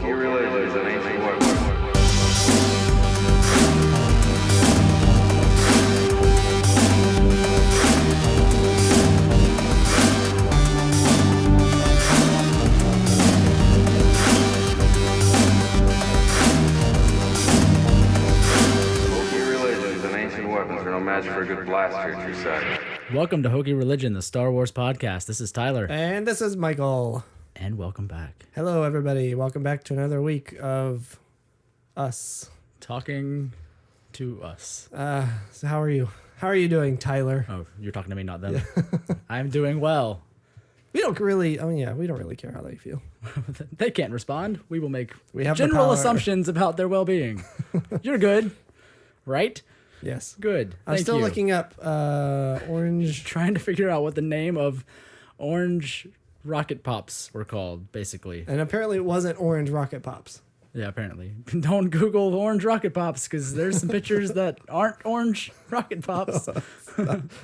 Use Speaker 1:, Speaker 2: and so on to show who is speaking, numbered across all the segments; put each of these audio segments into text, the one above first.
Speaker 1: Hokey Religion is an ancient weapon. No magic for a good blaster at your side.
Speaker 2: Welcome to Hokey Religion, the Star Wars podcast. This is Tyler.
Speaker 3: And this is Michael.
Speaker 2: And welcome back.
Speaker 3: Hello, everybody. Welcome back to another week of us.
Speaker 2: Talking to us.
Speaker 3: So how are you? How are you doing, Tyler?
Speaker 2: Oh, you're talking to me, not them. Yeah. I'm doing well.
Speaker 3: We don't really care how they feel.
Speaker 2: They can't respond. We will make
Speaker 3: have
Speaker 2: general assumptions about their well-being. You're good, right?
Speaker 3: Yes.
Speaker 2: Good.
Speaker 3: I'm still looking up orange.
Speaker 2: Trying to figure out what the name of orange rocket pops were called, basically.
Speaker 3: And apparently it wasn't orange rocket pops.
Speaker 2: Yeah, apparently. Don't Google orange rocket pops because there's some pictures that aren't orange rocket pops.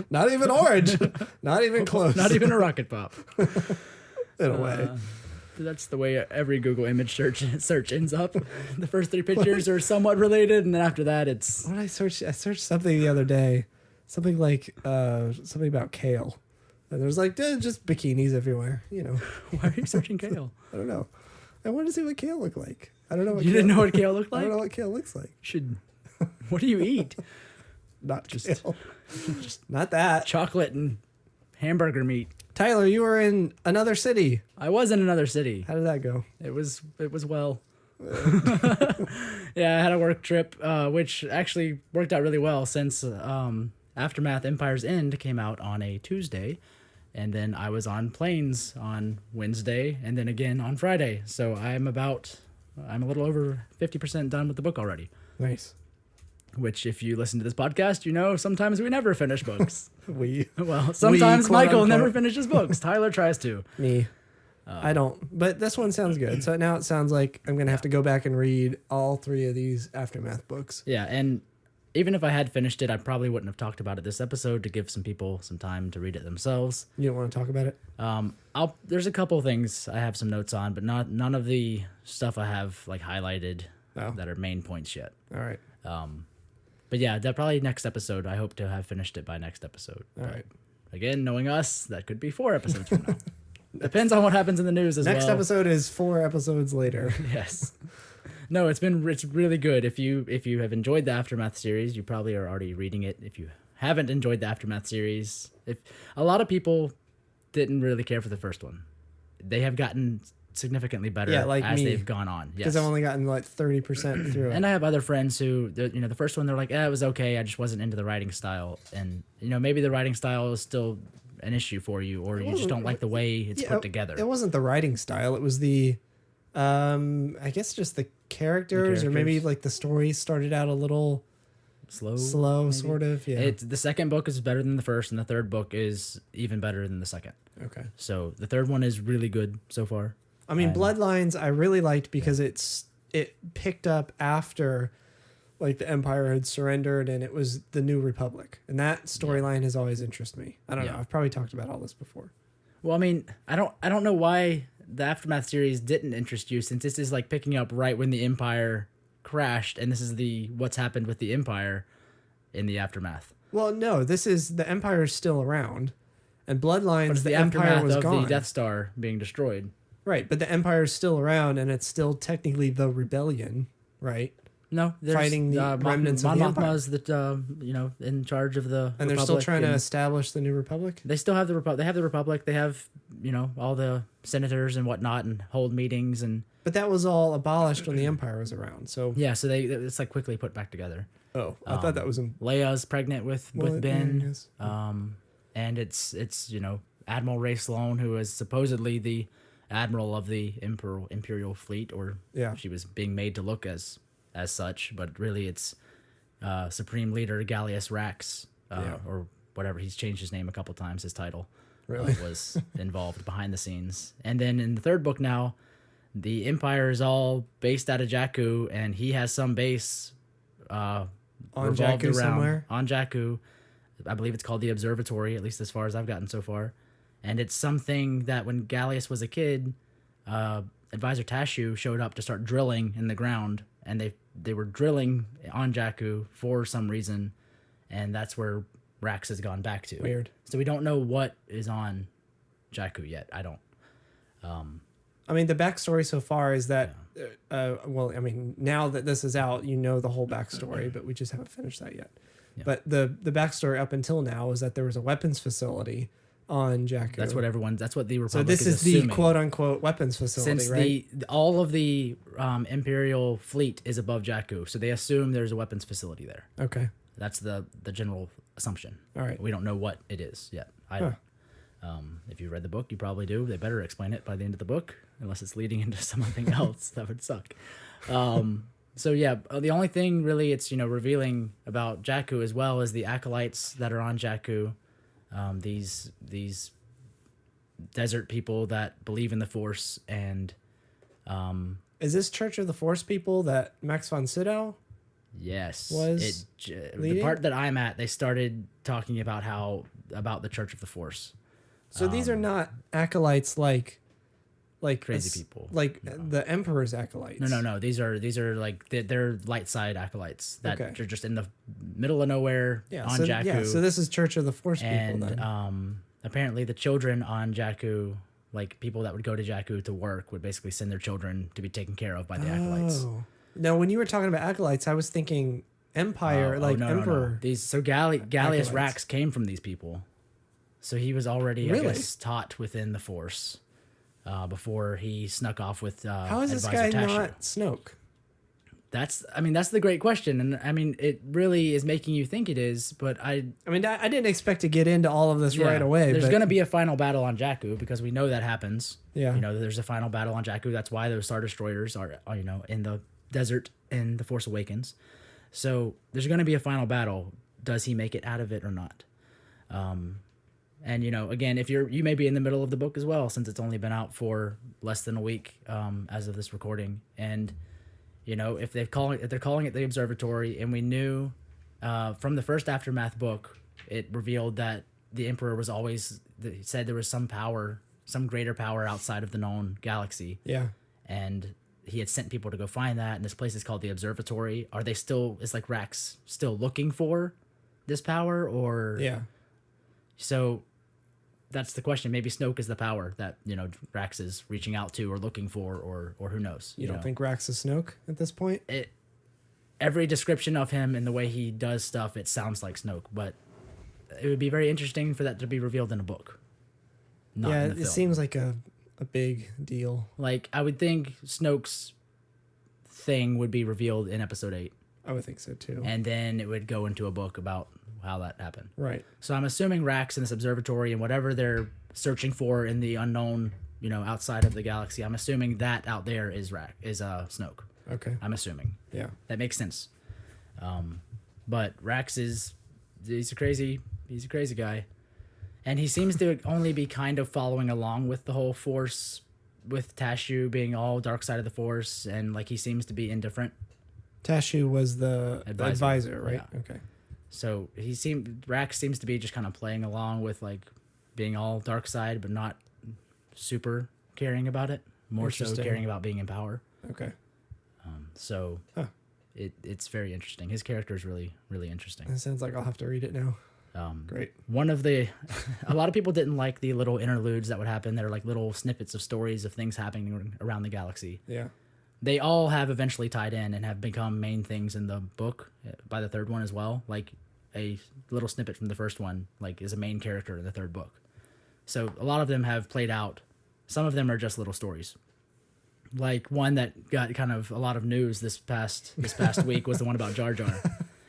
Speaker 3: Not even orange. Not even close.
Speaker 2: Not even a rocket pop.
Speaker 3: In a way.
Speaker 2: That's the way every Google image search ends up. The first three pictures are somewhat related, and then after that, it's...
Speaker 3: What did I search? I searched something the other day. Something like, something about kale. And there's like, just bikinis everywhere, you know.
Speaker 2: Why are you searching kale?
Speaker 3: I don't know. I wanted to see what kale looked like. I don't know what
Speaker 2: You didn't know what kale looked like?
Speaker 3: I don't know what kale looks like.
Speaker 2: What do you eat?
Speaker 3: Not just kale. Just not that.
Speaker 2: Chocolate and hamburger meat.
Speaker 3: Tyler, you were in another city.
Speaker 2: I was in another city.
Speaker 3: How did that go?
Speaker 2: It was well. Yeah, I had a work trip, which actually worked out really well since Aftermath Empire's End came out on a Tuesday, and then I was on planes on Wednesday, and then again on Friday. So I'm a little over 50% done with the book already.
Speaker 3: Nice.
Speaker 2: Which, if you listen to this podcast, you know sometimes we never finish books. Sometimes
Speaker 3: quote,
Speaker 2: Michael
Speaker 3: unquote.
Speaker 2: never finishes books. Tyler tries to.
Speaker 3: Me. I don't. But this one sounds good. So now it sounds like I'm going to have to go back and read all three of these Aftermath books.
Speaker 2: Yeah, and even if I had finished it, I probably wouldn't have talked about it this episode to give some people some time to read it themselves.
Speaker 3: You don't want to talk about it?
Speaker 2: There's a couple things I have some notes on, but none of the stuff I have like highlighted that are main points yet.
Speaker 3: All right.
Speaker 2: But yeah, that probably next episode. I hope to have finished it by next episode.
Speaker 3: All right.
Speaker 2: Again, knowing us, that could be 4 episodes from now. Depends on what happens in the news as well.
Speaker 3: Next episode is 4 episodes later.
Speaker 2: Yes. No, it's really good. If you have enjoyed the Aftermath series, you probably are already reading it. If you haven't enjoyed the Aftermath series, if a lot of people didn't really care for the first one, they have gotten significantly better as they've gone on.
Speaker 3: Because I've only gotten like 30% through it.
Speaker 2: And I have other friends who, the first one, they're like, it was okay. I just wasn't into the writing style. And, maybe the writing style is still an issue for you, or you just don't like the way it's put together.
Speaker 3: It wasn't the writing style. It was the, I guess just the characters, or maybe like the story started out a little slow maybe. Sort of. Yeah.
Speaker 2: The second book is better than the first, and the third book is even better than the second.
Speaker 3: Okay.
Speaker 2: So the third one is really good so far.
Speaker 3: I mean, Bloodlines I really liked because it picked up after like the Empire had surrendered and it was the New Republic. And that storyline has always interested me. I don't know. I've probably talked about all this before.
Speaker 2: Well, I mean, I don't know why the Aftermath series didn't interest you, since this is like picking up right when the Empire crashed, and this is what's happened with the Empire in the Aftermath.
Speaker 3: Well, no, the Empire is still around, and Bloodlines,
Speaker 2: the
Speaker 3: Empire was
Speaker 2: of
Speaker 3: gone.
Speaker 2: The Death Star being destroyed.
Speaker 3: Right, but the Empire is still around, and it's still technically the rebellion, right?
Speaker 2: No, there's
Speaker 3: fighting the remnants of the Empire.
Speaker 2: Mon Mothma's in charge of the
Speaker 3: and
Speaker 2: Republic,
Speaker 3: they're still trying to establish the New Republic.
Speaker 2: They still have the Republic. They have the Republic. They have all the senators and whatnot, and hold meetings and.
Speaker 3: But that was all abolished when the Empire was around. So
Speaker 2: yeah, so it's like quickly put back together.
Speaker 3: Oh, I thought that was
Speaker 2: Leia's pregnant with Ben, and it's Admiral Ray Sloan, who is supposedly the admiral of the Imperial fleet, or she was being made to look as such, but really it's Supreme Leader Gallius Rax, or whatever. He's changed his name a couple times. His title was involved behind the scenes. And then in the third book now, the Empire is all based out of Jakku, and he has some base
Speaker 3: on Jakku somewhere.
Speaker 2: On Jakku, I believe it's called the Observatory, at least as far as I've gotten so far. And it's something that when Gallius was a kid, Advisor Tashu showed up to start drilling in the ground, and they were drilling on Jakku for some reason, and that's where Rax has gone back to.
Speaker 3: Weird.
Speaker 2: So we don't know what is on Jakku yet. I don't.
Speaker 3: I mean, the backstory so far is that, well, I mean, now that this is out, you know the whole backstory, but we just haven't finished that yet. Yeah. But the backstory up until now is that there was a weapons facility on Jakku.
Speaker 2: That's what the Republic
Speaker 3: So this is
Speaker 2: assuming.
Speaker 3: the quote unquote weapons facility,
Speaker 2: Since
Speaker 3: right?
Speaker 2: all of the Imperial fleet is above Jakku, so they assume there's a weapons facility there.
Speaker 3: Okay.
Speaker 2: That's the general assumption.
Speaker 3: All right.
Speaker 2: We don't know what it is yet. I don't. If you read the book, you probably do. They better explain it by the end of the book, unless it's leading into something else. That would suck. So yeah, the only thing really it's revealing about Jakku as well as the acolytes that are on Jakku, these desert people that believe in the Force, and
Speaker 3: is this Church of the Force people that Max von Sydow?
Speaker 2: Yes,
Speaker 3: was
Speaker 2: the part that I'm at. They started talking about the Church of the Force.
Speaker 3: So these are not acolytes like
Speaker 2: crazy people,
Speaker 3: the Emperor's acolytes.
Speaker 2: No. These are like they're light side acolytes that are just in the middle of nowhere on Jakku.
Speaker 3: Yeah, so this is Church of the Force
Speaker 2: and,
Speaker 3: people then.
Speaker 2: Apparently the children on Jakku, like people that would go to Jakku to work, would basically send their children to be taken care of by the acolytes.
Speaker 3: Now, when you were talking about acolytes, I was thinking Empire, Emperor.
Speaker 2: No. Gallius Rax came from these people. So he was already, I guess, taught within the Force before he snuck off with
Speaker 3: How is this
Speaker 2: Advisor
Speaker 3: guy
Speaker 2: Tashu.
Speaker 3: not Snoke?
Speaker 2: That's the great question, and I mean, it really is making you think it is. But I
Speaker 3: didn't expect to get into all of this right away.
Speaker 2: There's going to be a final battle on Jakku because we know that happens.
Speaker 3: Yeah,
Speaker 2: there's a final battle on Jakku. That's why those Star Destroyers are in the desert in The Force Awakens. So there's going to be a final battle. Does he make it out of it or not? And again, if you may be in the middle of the book as well, since it's only been out for less than a week as of this recording, and if they're calling it the Observatory, and we knew from the first Aftermath book, it revealed that the Emperor was always said there was some power, some greater power outside of the known galaxy.
Speaker 3: Yeah,
Speaker 2: and he had sent people to go find that, and this place is called the Observatory. Are they still? Is like Rax still looking for this power, or So that's the question. Maybe Snoke is the power that Rax is reaching out to or looking for, or who knows?
Speaker 3: You don't think Rax is Snoke at this point?
Speaker 2: Every description of him and the way he does stuff, it sounds like Snoke, but it would be very interesting for that to be revealed in a book. Not in the film.
Speaker 3: It seems like a big deal.
Speaker 2: Like, I would think Snoke's thing would be revealed in episode 8.
Speaker 3: I would think so too.
Speaker 2: And then it would go into a book about how that happened.
Speaker 3: Right.
Speaker 2: So I'm assuming Rax in this observatory and whatever they're searching for in the unknown, outside of the galaxy, I'm assuming that out there is Snoke.
Speaker 3: Okay.
Speaker 2: I'm assuming.
Speaker 3: Yeah.
Speaker 2: That makes sense. But Rax he's a crazy guy. And he seems to only be kind of following along with the whole Force, with Tashu being all dark side of the Force, and like he seems to be indifferent.
Speaker 3: Tashu was the advisor, right?
Speaker 2: Yeah.
Speaker 3: Okay.
Speaker 2: So Rax seems to be just kind of playing along with like being all dark side, but not super caring about it. More so caring about being in power.
Speaker 3: Okay.
Speaker 2: It's very interesting. His character is really, really interesting.
Speaker 3: It sounds like I'll have to read it now. Great.
Speaker 2: A lot of people didn't like the little interludes that would happen. They're like little snippets of stories of things happening around the galaxy.
Speaker 3: Yeah.
Speaker 2: They all have eventually tied in and have become main things in the book by the third one as well. Like a little snippet from the first one, like is a main character in the third book. So a lot of them have played out. Some of them are just little stories. Like one that got kind of a lot of news this past week was the one about Jar Jar.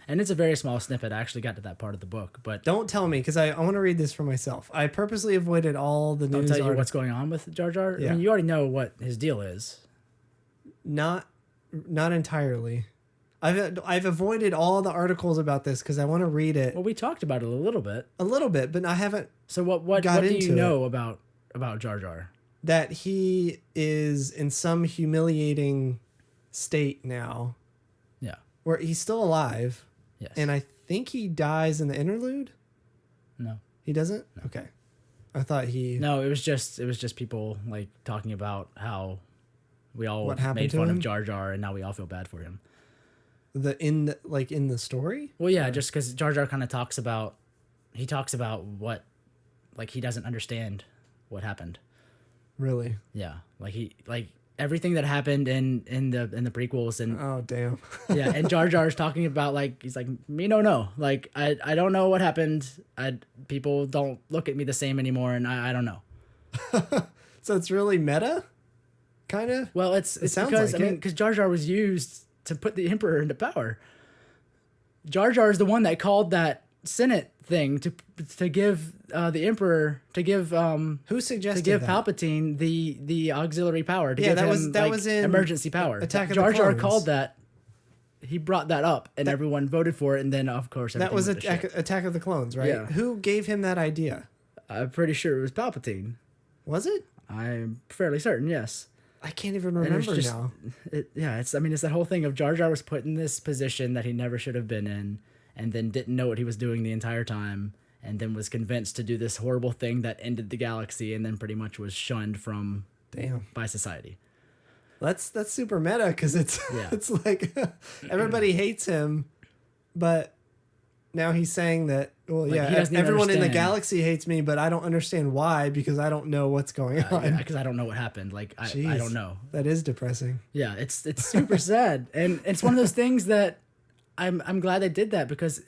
Speaker 2: And it's a very small snippet. I actually got to that part of the book, but
Speaker 3: don't tell me because I want to read this for myself. I purposely avoided all the news.
Speaker 2: I'll tell you what's going on with Jar Jar.
Speaker 3: Yeah.
Speaker 2: I mean, you already know what his deal is.
Speaker 3: Not entirely. I've avoided all the articles about this because I want to read it.
Speaker 2: Well, we talked about it a little bit, but
Speaker 3: I haven't.
Speaker 2: So what do you know about Jar Jar?
Speaker 3: That he is in some humiliating state now.
Speaker 2: Yeah.
Speaker 3: Where he's still alive.
Speaker 2: Yes.
Speaker 3: And I think he dies in the interlude.
Speaker 2: No.
Speaker 3: He doesn't?
Speaker 2: No.
Speaker 3: Okay. I thought he.
Speaker 2: No, it was just people like talking about how We all
Speaker 3: What happened
Speaker 2: made
Speaker 3: to
Speaker 2: fun
Speaker 3: him?
Speaker 2: of Jar Jar, and now we all feel bad for him.
Speaker 3: In the story?
Speaker 2: Well, yeah, just because Jar Jar kind of talks about what, like, he doesn't understand what happened.
Speaker 3: Really?
Speaker 2: Yeah, like everything that happened in the prequels, and
Speaker 3: Oh, damn.
Speaker 2: yeah, and Jar Jar's talking about, like, he's like, me no know, like I don't know what happened. People don't look at me the same anymore, and I don't know.
Speaker 3: So it's really meta, kind of.
Speaker 2: Well, it's
Speaker 3: sounds
Speaker 2: because
Speaker 3: like it.
Speaker 2: because Jar Jar was used to put the Emperor into power. Jar Jar is the one that called that Senate thing to give the Emperor
Speaker 3: Who suggested
Speaker 2: to give
Speaker 3: that?
Speaker 2: Palpatine the auxiliary power to
Speaker 3: Yeah,
Speaker 2: give
Speaker 3: that
Speaker 2: him
Speaker 3: was- that
Speaker 2: like,
Speaker 3: was in
Speaker 2: emergency power.
Speaker 3: Attack of the
Speaker 2: Jar Jar
Speaker 3: Clones.
Speaker 2: called that. He brought that up, and everyone voted for it, and then of course
Speaker 3: That was
Speaker 2: everything went to shit.
Speaker 3: Attack of the Clones, right?
Speaker 2: Yeah.
Speaker 3: Who gave him that idea?
Speaker 2: I'm pretty sure it was Palpatine.
Speaker 3: Was it?
Speaker 2: I'm fairly certain, yes.
Speaker 3: I can't even
Speaker 2: And
Speaker 3: remember
Speaker 2: it's
Speaker 3: now.
Speaker 2: it's that whole thing of Jar Jar was put in this position that he never should have been in, and then didn't know what he was doing the entire time, and then was convinced to do this horrible thing that ended the galaxy, and then pretty much was shunned by society.
Speaker 3: That's super meta because it's
Speaker 2: Yeah.
Speaker 3: it's like everybody hates him, but now he's saying that
Speaker 2: He doesn't even
Speaker 3: everyone in the
Speaker 2: understand.
Speaker 3: galaxy hates me, but I don't understand why because I don't know what's going on.
Speaker 2: Because I don't know what happened. Like I
Speaker 3: Jeez,
Speaker 2: don't know.
Speaker 3: That is depressing.
Speaker 2: Yeah, it's super sad, and it's one of those things that I'm glad they did that because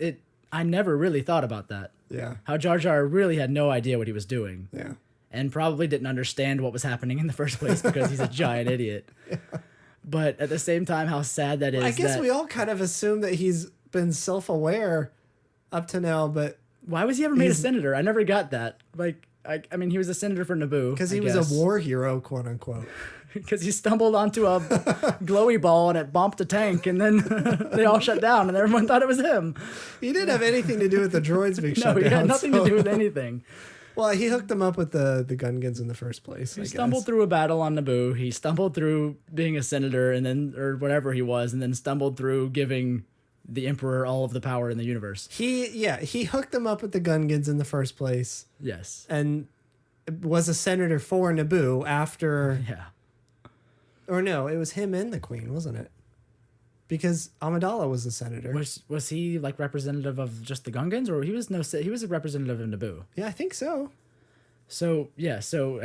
Speaker 2: I never really thought about that.
Speaker 3: Yeah,
Speaker 2: How Jar Jar really had no idea what he was doing.
Speaker 3: yeah.
Speaker 2: And probably didn't understand what was happening in the first place because he's a giant idiot. Yeah. But at the same time, how sad that is.
Speaker 3: I guess we all kind of assume that he's been self-aware up to now, but
Speaker 2: why was he ever made a senator? I never got that. Like, I mean, he was a senator for Naboo.
Speaker 3: because he was a war hero, quote unquote.
Speaker 2: Because he stumbled onto a glowy ball and it bumped a tank, and then they all shut down, and everyone thought it was him.
Speaker 3: He didn't have anything to do with the droids being
Speaker 2: No,
Speaker 3: shut
Speaker 2: he
Speaker 3: down.
Speaker 2: had nothing to do with anything.
Speaker 3: Well, he hooked them up with the Gungans in the first place.
Speaker 2: He stumbled through a battle on Naboo. He stumbled through being a senator, and then, or whatever he was, and then stumbled through giving the Emperor all of the power in the universe.
Speaker 3: He hooked them up with the Gungans in the first place,
Speaker 2: Yes.
Speaker 3: and was a senator for Naboo after.
Speaker 2: Yeah.
Speaker 3: Or no, it was him and the Queen, wasn't it? Because Amidala was a senator.
Speaker 2: Was he like representative of just the Gungans, or he was a representative of Naboo?
Speaker 3: Yeah, I think so.
Speaker 2: So yeah,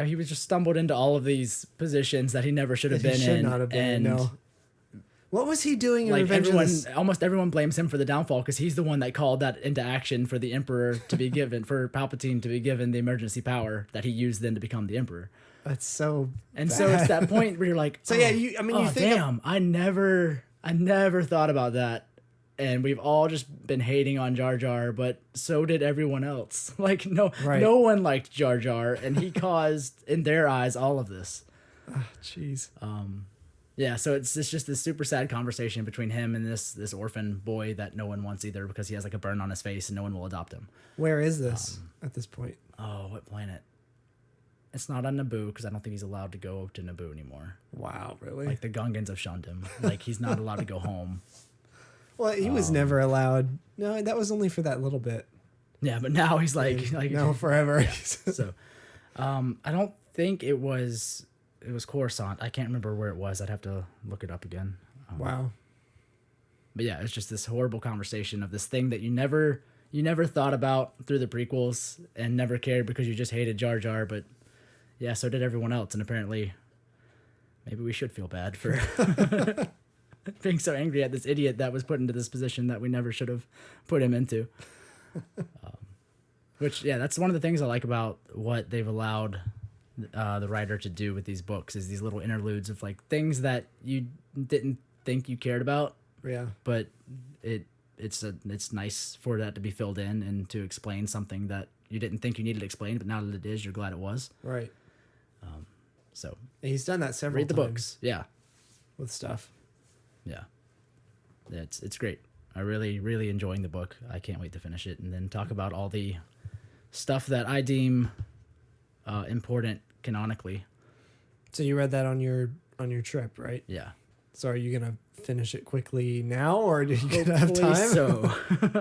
Speaker 2: he was just stumbled into all of these positions that he never should have
Speaker 3: He
Speaker 2: been
Speaker 3: should
Speaker 2: in.
Speaker 3: not have been.
Speaker 2: And
Speaker 3: No. What was he doing in
Speaker 2: like
Speaker 3: Revenge of the
Speaker 2: almost everyone blames him for the downfall because he's the one that called that into action for the Emperor to be given, for Palpatine to be given the emergency power that he used then to become the Emperor.
Speaker 3: That's so.
Speaker 2: And
Speaker 3: bad.
Speaker 2: so it's that point where you're like,
Speaker 3: So yeah, you think
Speaker 2: damn, I never thought about that. And we've all just been hating on Jar Jar, but so did everyone else. Like no one liked Jar Jar, and he caused in their eyes all of this.
Speaker 3: Jeez.
Speaker 2: Yeah, so it's just this super sad conversation between him and this orphan boy that no one wants either because he has like a burn on his face and no one will adopt him.
Speaker 3: Where is this at this point?
Speaker 2: Oh, what planet? It's not on Naboo because I don't think he's allowed to go to Naboo anymore.
Speaker 3: Wow, really?
Speaker 2: Like the Gungans have shunned him. Like he's not allowed to go home.
Speaker 3: Well, he was never allowed. No, that was only for that little bit.
Speaker 2: Yeah, but now he's like
Speaker 3: No, forever.
Speaker 2: Yeah. So, I don't think it was Coruscant. I can't remember where it was. I'd have to look it up again.
Speaker 3: Wow.
Speaker 2: But yeah, it's just this horrible conversation of this thing that you never thought about through the prequels and never cared because you just hated Jar Jar. But yeah, so did everyone else. And apparently, maybe we should feel bad for being so angry at this idiot that was put into this position that we never should have put him into. Which, yeah, that's one of the things I like about what they've allowed the writer to do with these books is these little interludes of like things that you didn't think you cared about.
Speaker 3: Yeah.
Speaker 2: But it's nice for that to be filled in and to explain something that you didn't think you needed explained, but now that it is, you're glad it was.
Speaker 3: Right.
Speaker 2: So
Speaker 3: He's done that several
Speaker 2: read the
Speaker 3: times
Speaker 2: books. Yeah.
Speaker 3: with stuff.
Speaker 2: Yeah. It's great. I really enjoying the book. I can't wait to finish it and then talk about all the stuff that I deem important canonically.
Speaker 3: So you read that on your trip, right?
Speaker 2: Yeah.
Speaker 3: So are you gonna finish it quickly now, or do you have time?
Speaker 2: So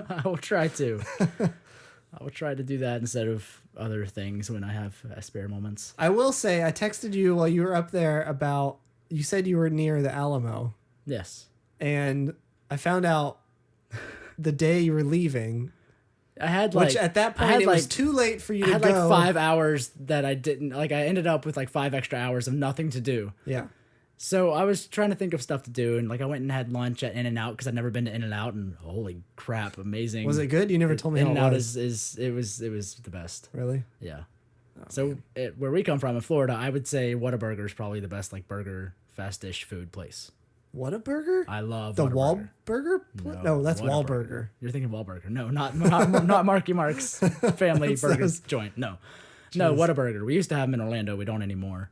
Speaker 2: I will try to. I will try to do that instead of other things when I have spare moments.
Speaker 3: I will say I texted you while you were up there about you said you were near the Alamo,
Speaker 2: Yes.
Speaker 3: and I found out the day you were leaving.
Speaker 2: I had like,
Speaker 3: which at that point it was too late for you to go.
Speaker 2: I had like 5 hours that I didn't, like I ended up with like 5 extra hours of nothing to do.
Speaker 3: Yeah.
Speaker 2: So I was trying to think of stuff to do, and like I went and had lunch at In-N-Out because I'd never been to In-N-Out, and holy crap, amazing.
Speaker 3: Was it good? You never told me how it was.
Speaker 2: In-N-Out it was the best.
Speaker 3: Really?
Speaker 2: Yeah. So where we come from in Florida, I would say Whataburger is probably the best like burger fast dish food place.
Speaker 3: Whataburger?
Speaker 2: I love
Speaker 3: the
Speaker 2: Whataburger.
Speaker 3: Wahlburger? No, that's Wahlburger.
Speaker 2: You're thinking Wahlburger. No, not Marky Mark's family burger joint. No. No, Whataburger. We used to have them in Orlando. We don't anymore.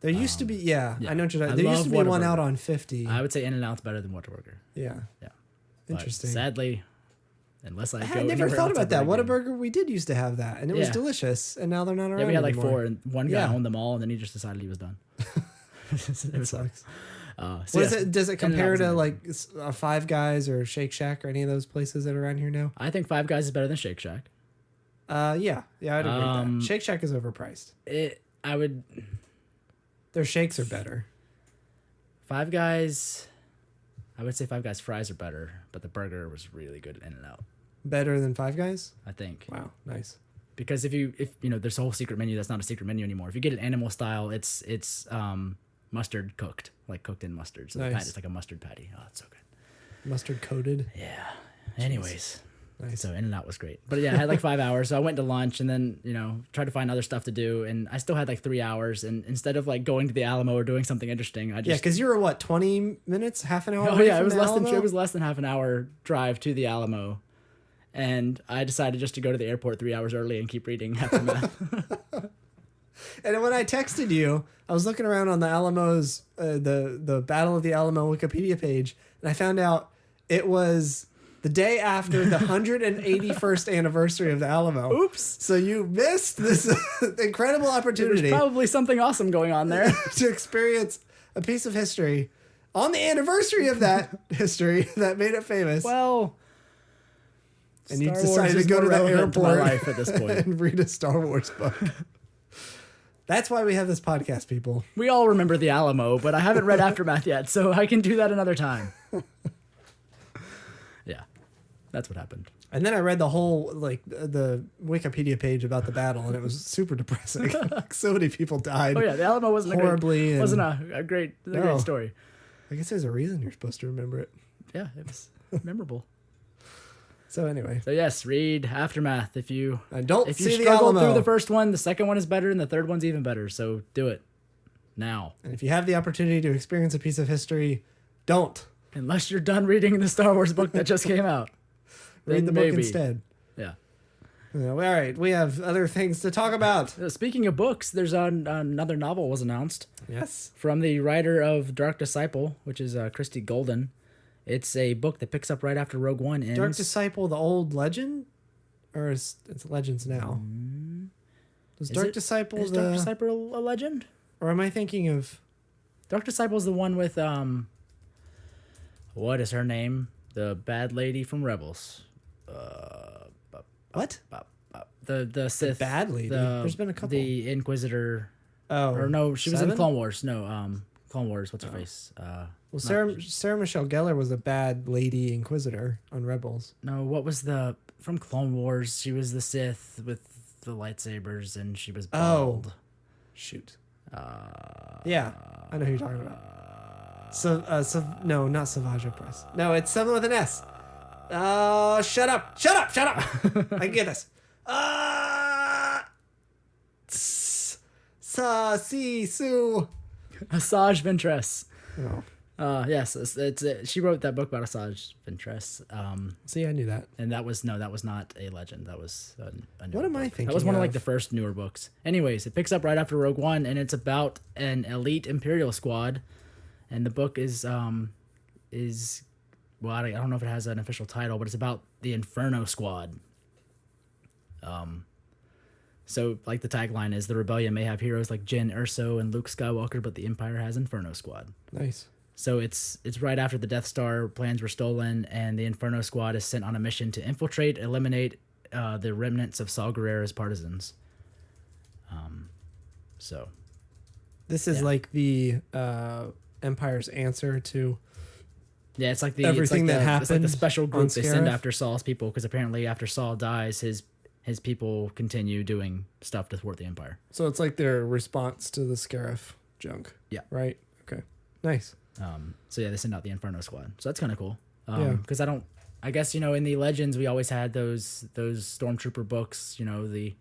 Speaker 3: There used to be, I know what you're talking.
Speaker 2: I
Speaker 3: There used to be
Speaker 2: love
Speaker 3: one
Speaker 2: Whataburger.
Speaker 3: out on 50.
Speaker 2: I would say In-N-Out's better than Whataburger.
Speaker 3: Yeah.
Speaker 2: Yeah.
Speaker 3: Interesting.
Speaker 2: But sadly, unless I go
Speaker 3: I never
Speaker 2: anywhere
Speaker 3: thought
Speaker 2: else
Speaker 3: about that.
Speaker 2: ever again.
Speaker 3: Whataburger, we did used to have that, and it was delicious, and now they're not around
Speaker 2: Yeah, we had like
Speaker 3: anymore.
Speaker 2: 4, and one guy owned them all, and then he just decided he was done. It was
Speaker 3: sucks.
Speaker 2: So yes,
Speaker 3: Does it compare
Speaker 2: In-N-Out
Speaker 3: to
Speaker 2: was
Speaker 3: like Five Guys or Shake Shack or any of those places that are around here now?
Speaker 2: I think Five Guys is better than Shake Shack.
Speaker 3: Yeah, I'd agree with that. Shake Shack is overpriced. Their shakes are better.
Speaker 2: Five Guys, I would say Five Guys fries are better, but the burger was really good at In-N-Out.
Speaker 3: Better than Five Guys?
Speaker 2: I think.
Speaker 3: Wow, nice.
Speaker 2: Because if you know, there's a whole secret menu that's not a secret menu anymore. If you get an animal style, it's mustard cooked, like cooked in mustard. So
Speaker 3: Nice.
Speaker 2: it's like a mustard patty. Oh, it's so good.
Speaker 3: Mustard coated.
Speaker 2: Yeah. Anyways.
Speaker 3: Nice.
Speaker 2: So In-N-Out was great. But yeah, I had like 5 hours. So I went to lunch and then, tried to find other stuff to do. And I still had like 3 hours. And instead of like going to the Alamo or doing something interesting, I just...
Speaker 3: Yeah, because you were what, 20 minutes, half an hour?
Speaker 2: Oh
Speaker 3: away
Speaker 2: yeah,
Speaker 3: from the Alamo?
Speaker 2: it was less than half an hour drive to the Alamo. And I decided just to go to the airport 3 hours early and keep reading Aftermath.
Speaker 3: And when I texted you, I was looking around on the Alamo's, the Battle of the Alamo Wikipedia page, and I found out it was the day after the 181st anniversary of the Alamo.
Speaker 2: Oops.
Speaker 3: So you missed this incredible opportunity.
Speaker 2: There's probably something awesome going on there.
Speaker 3: To experience a piece of history on the anniversary of that history that made it famous.
Speaker 2: Well...
Speaker 3: And you
Speaker 2: Star
Speaker 3: decided
Speaker 2: Wars
Speaker 3: to go to the
Speaker 2: relevant to my
Speaker 3: airport
Speaker 2: life at this point.
Speaker 3: and read a Star Wars book. That's why we have this podcast, people.
Speaker 2: We all remember the Alamo, but I haven't read Aftermath yet, so I can do that another time. Yeah, that's what happened.
Speaker 3: And then I read the whole, the Wikipedia page about the battle, and it was super depressing. So many people died.
Speaker 2: Oh yeah, the Alamo wasn't
Speaker 3: horribly.
Speaker 2: A great story.
Speaker 3: I guess there's a reason you're supposed to remember it.
Speaker 2: Yeah, it was memorable.
Speaker 3: So anyway.
Speaker 2: So yes, read Aftermath if you
Speaker 3: if you
Speaker 2: struggle through the first one, the second one is better, and the third one's even better. So do it now.
Speaker 3: And if you have the opportunity to experience a piece of history, don't.
Speaker 2: Unless you're done reading the Star Wars book that just came out.
Speaker 3: Read the book instead.
Speaker 2: Yeah.
Speaker 3: All right, we have other things to talk about.
Speaker 2: Speaking of books, there's another novel was announced.
Speaker 3: Yes.
Speaker 2: From the writer of Dark Disciple, which is Christy Golden. It's a book that picks up right after Rogue One ends.
Speaker 3: Dark Disciple, the old legend? Or it's Legends now? Is Dark Disciple
Speaker 2: a legend?
Speaker 3: Or am I thinking of...
Speaker 2: Dark Disciple is the one with, what is her name? The bad lady from Rebels.
Speaker 3: What?
Speaker 2: The Sith.
Speaker 3: The bad lady? There's been a couple.
Speaker 2: The Inquisitor.
Speaker 3: Oh.
Speaker 2: Or no, she was
Speaker 3: 7?
Speaker 2: in Clone Wars. No, Clone Wars, what's her face?
Speaker 3: Well, Sarah Michelle Gellar was a bad lady Inquisitor on Rebels.
Speaker 2: No, what was from Clone Wars? She was the Sith with the lightsabers, and she was bald.
Speaker 3: Oh, shoot. Yeah, I know who you're talking about. No, not Savage Press. No, it's someone with an S. Oh, shut up! I can get this. Sue.
Speaker 2: Asajj Ventress.
Speaker 3: Oh.
Speaker 2: Yes, she wrote that book about Asajj Ventress.
Speaker 3: See, I knew that.
Speaker 2: And that was not a legend. That was a newer
Speaker 3: What am
Speaker 2: book.
Speaker 3: I thinking?
Speaker 2: That was one of
Speaker 3: of
Speaker 2: the first newer books. Anyways, it picks up right after Rogue One, and it's about an elite Imperial squad. And the book is well, I don't know if it has an official title, but it's about the Inferno Squad. So, like the tagline is, the rebellion may have heroes like Jyn Erso and Luke Skywalker, but the Empire has Inferno Squad.
Speaker 3: Nice.
Speaker 2: So it's right after the Death Star plans were stolen, and the Inferno Squad is sent on a mission to eliminate the remnants of Saw Gerrera's partisans. So
Speaker 3: this is like the Empire's answer to
Speaker 2: Yeah, it's like
Speaker 3: everything that happened.
Speaker 2: It's like the special group they send
Speaker 3: Scarif.
Speaker 2: after Saul's people, because apparently after Saul dies, his people continue doing stuff to thwart the Empire.
Speaker 3: So it's like their response to the Scarif junk.
Speaker 2: Yeah.
Speaker 3: Right? Okay. Nice.
Speaker 2: So yeah, they send out the Inferno Squad. So that's kind of cool.
Speaker 3: Yeah.
Speaker 2: Because I guess, in the Legends, we always had those Stormtrooper books, the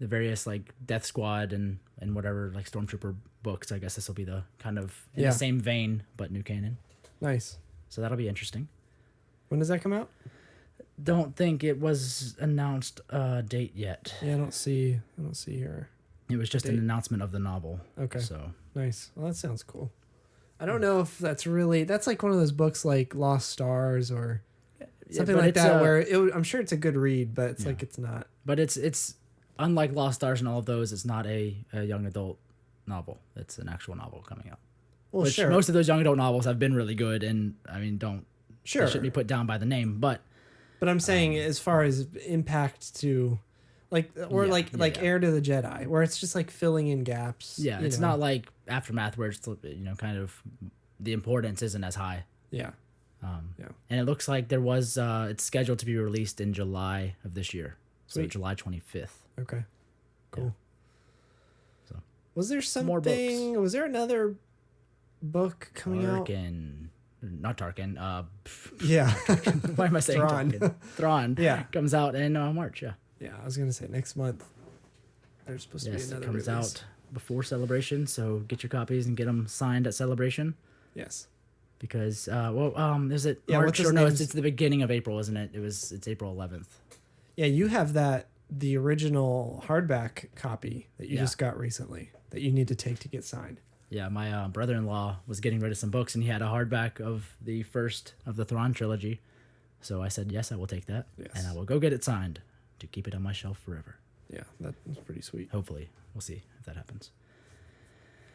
Speaker 2: various like Death Squad and whatever, like Stormtrooper books. I guess this will be the kind of in the same vein, but new canon.
Speaker 3: Nice.
Speaker 2: So that'll be interesting.
Speaker 3: When does that come out?
Speaker 2: Don't think it was announced a date yet.
Speaker 3: Yeah, I don't see here.
Speaker 2: It was just an announcement of the novel.
Speaker 3: Okay.
Speaker 2: So
Speaker 3: Nice. Well, that sounds cool. I don't know if that's like one of those books like Lost Stars or something like that, where I'm sure it's a good read, but it's like it's not.
Speaker 2: But it's unlike Lost Stars and all of those. It's not a young adult novel. It's an actual novel coming out.
Speaker 3: Well,
Speaker 2: Which
Speaker 3: sure.
Speaker 2: most of those young adult novels have been really good, and I mean, they shouldn't be put down by the name, but
Speaker 3: I'm saying as far as impact to, like Heir to the Jedi, where it's just like filling in gaps.
Speaker 2: Yeah, it's not like Aftermath, where it's kind of the importance isn't as high.
Speaker 3: Yeah.
Speaker 2: And it looks like it's scheduled to be released in July of this year, so
Speaker 3: Sweet.
Speaker 2: July 25th.
Speaker 3: Okay. Cool.
Speaker 2: So
Speaker 3: was there something?
Speaker 2: more books.
Speaker 3: Was there another book coming out?
Speaker 2: Not Tarkin.
Speaker 3: Yeah.
Speaker 2: Why am I saying
Speaker 3: Thrawn.
Speaker 2: Tarkin? Thrawn.
Speaker 3: Yeah.
Speaker 2: Comes out in March. Yeah.
Speaker 3: Yeah, I was gonna say next month. There's supposed to be
Speaker 2: Yes,
Speaker 3: another
Speaker 2: it comes
Speaker 3: release.
Speaker 2: out before Celebration, so get your copies and get them signed at Celebration.
Speaker 3: Yes.
Speaker 2: Because is it
Speaker 3: Yeah,
Speaker 2: March
Speaker 3: what's his
Speaker 2: or no?
Speaker 3: name's-
Speaker 2: It's the beginning of April, isn't it? It's April 11th.
Speaker 3: Yeah, you have the original hardback copy that you
Speaker 2: Yeah.
Speaker 3: just got recently that you need to take to get signed.
Speaker 2: Yeah, my brother-in-law was getting rid of some books, and he had a hardback of the first of the Thrawn trilogy. So I said, yes, I will take that,
Speaker 3: Yes.
Speaker 2: and I will go get it signed to keep it on my shelf forever.
Speaker 3: Yeah, that's pretty sweet.
Speaker 2: Hopefully, we'll see if that happens.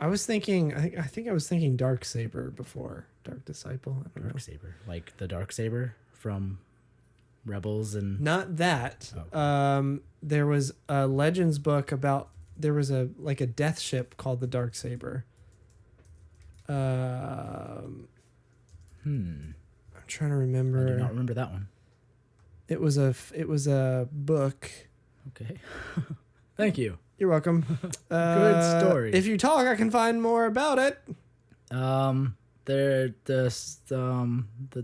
Speaker 3: I was thinking, I think I was thinking Dark Saber before Dark Disciple. I don't know.
Speaker 2: Dark Saber, like the Dark Saber from Rebels, and
Speaker 3: Not that.
Speaker 2: Oh.
Speaker 3: There was a Legends book about. There was a death ship called the Dark Saber. I'm trying to remember.
Speaker 2: I do not remember that one.
Speaker 3: It was a book.
Speaker 2: Okay, thank you.
Speaker 3: You're welcome.
Speaker 2: Good story.
Speaker 3: If you talk, I can find more about it.
Speaker 2: The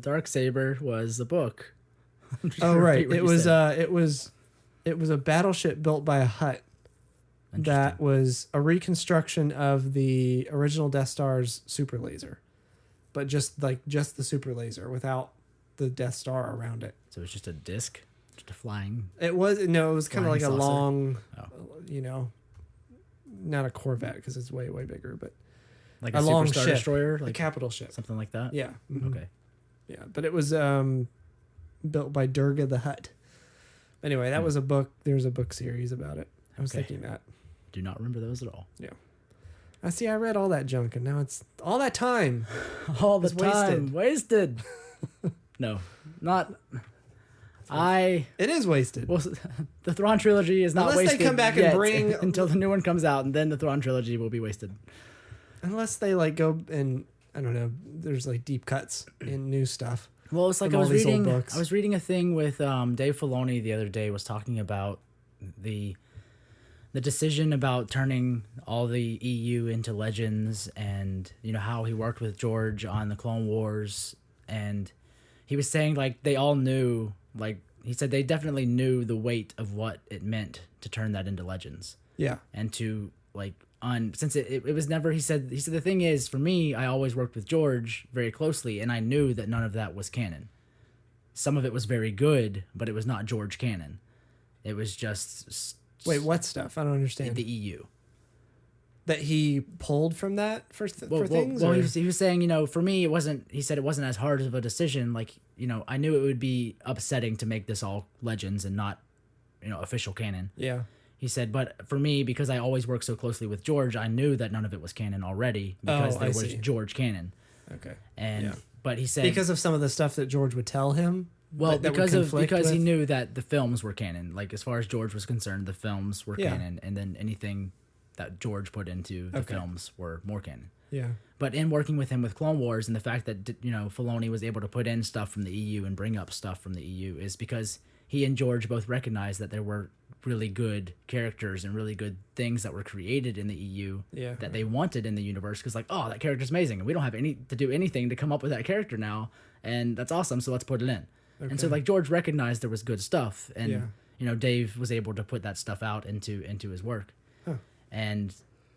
Speaker 2: Dark Saber was a book. I'm just
Speaker 3: Oh
Speaker 2: gonna
Speaker 3: right,
Speaker 2: repeat what
Speaker 3: it
Speaker 2: you
Speaker 3: was
Speaker 2: said.
Speaker 3: it was a battleship built by a Hutt that was a reconstruction of the original Death Star's super laser, but just the super laser without the Death Star around it.
Speaker 2: So it's just a disc, just a flying.
Speaker 3: It was kind of
Speaker 2: Flying
Speaker 3: like
Speaker 2: saucer?
Speaker 3: a long,
Speaker 2: Oh.
Speaker 3: Not a Corvette because it's way bigger, but
Speaker 2: Like
Speaker 3: a
Speaker 2: a
Speaker 3: long
Speaker 2: Super Star
Speaker 3: ship,
Speaker 2: Destroyer,
Speaker 3: a
Speaker 2: like
Speaker 3: capital ship.
Speaker 2: something like that.
Speaker 3: Yeah. Mhm.
Speaker 2: Okay.
Speaker 3: Yeah, but it was built by Durga the Hutt. Anyway, that was a book. There's a book series about it. I was
Speaker 2: Okay.
Speaker 3: thinking that.
Speaker 2: Do not remember those at all.
Speaker 3: I read all that junk, and now it's all that time.
Speaker 2: All the
Speaker 3: It's
Speaker 2: time wasted. No, not.
Speaker 3: It is wasted.
Speaker 2: Well, the Thrawn trilogy is not
Speaker 3: Unless they
Speaker 2: wasted.
Speaker 3: come back and
Speaker 2: yet
Speaker 3: bring-
Speaker 2: until the new one comes out, and then the Thrawn trilogy will be wasted.
Speaker 3: Unless they go and I don't know. There's deep cuts in new stuff.
Speaker 2: Well, it's like
Speaker 3: From
Speaker 2: I
Speaker 3: all
Speaker 2: was
Speaker 3: these old
Speaker 2: reading.
Speaker 3: books.
Speaker 2: I was reading a thing with Dave Filoni the other day. Was talking about the decision about turning all the EU into Legends, and how he worked with George on the Clone Wars, and he was saying they all knew, he said they definitely knew the weight of what it meant to turn that into Legends,
Speaker 3: Yeah.
Speaker 2: and to since it was never, he said the thing is, for me, I always worked with George very closely, and I knew that none of that was canon. Some of it was very good, but it was not George canon. It was just
Speaker 3: Wait, what stuff? I don't understand.
Speaker 2: the EU.
Speaker 3: That he pulled from that for things?
Speaker 2: Well,
Speaker 3: or-
Speaker 2: he was saying, for me, it wasn't. He said it wasn't as hard of a decision. I knew it would be upsetting to make this all Legends and not, official canon.
Speaker 3: Yeah.
Speaker 2: He said, but for me, because I always worked so closely with George, I knew that none of it was canon already because
Speaker 3: I
Speaker 2: there was
Speaker 3: see.
Speaker 2: George canon.
Speaker 3: Okay.
Speaker 2: And
Speaker 3: Yeah.
Speaker 2: but he said
Speaker 3: Because of some of the stuff that George would tell him.
Speaker 2: well,
Speaker 3: that would
Speaker 2: because
Speaker 3: conflict
Speaker 2: he
Speaker 3: with?
Speaker 2: knew that the films were canon. As far as George was concerned, the films were
Speaker 3: Yeah.
Speaker 2: canon, and then anything that George put into the
Speaker 3: Okay.
Speaker 2: films were more canon.
Speaker 3: Yeah.
Speaker 2: But in working with him with Clone Wars and the fact that, you know, Filoni was able to put in stuff from the EU and bring up stuff from the EU is because he and George both recognized that there were really good characters and really good things that were created in the EU that they wanted in the universe. Because, like, oh, that character's amazing, and we don't have to do anything to come up with that character now, and that's awesome, so let's put it in. Okay. And so, like, George recognized there was good stuff, and, you know, Dave was able to put that stuff out into his work. Huh. And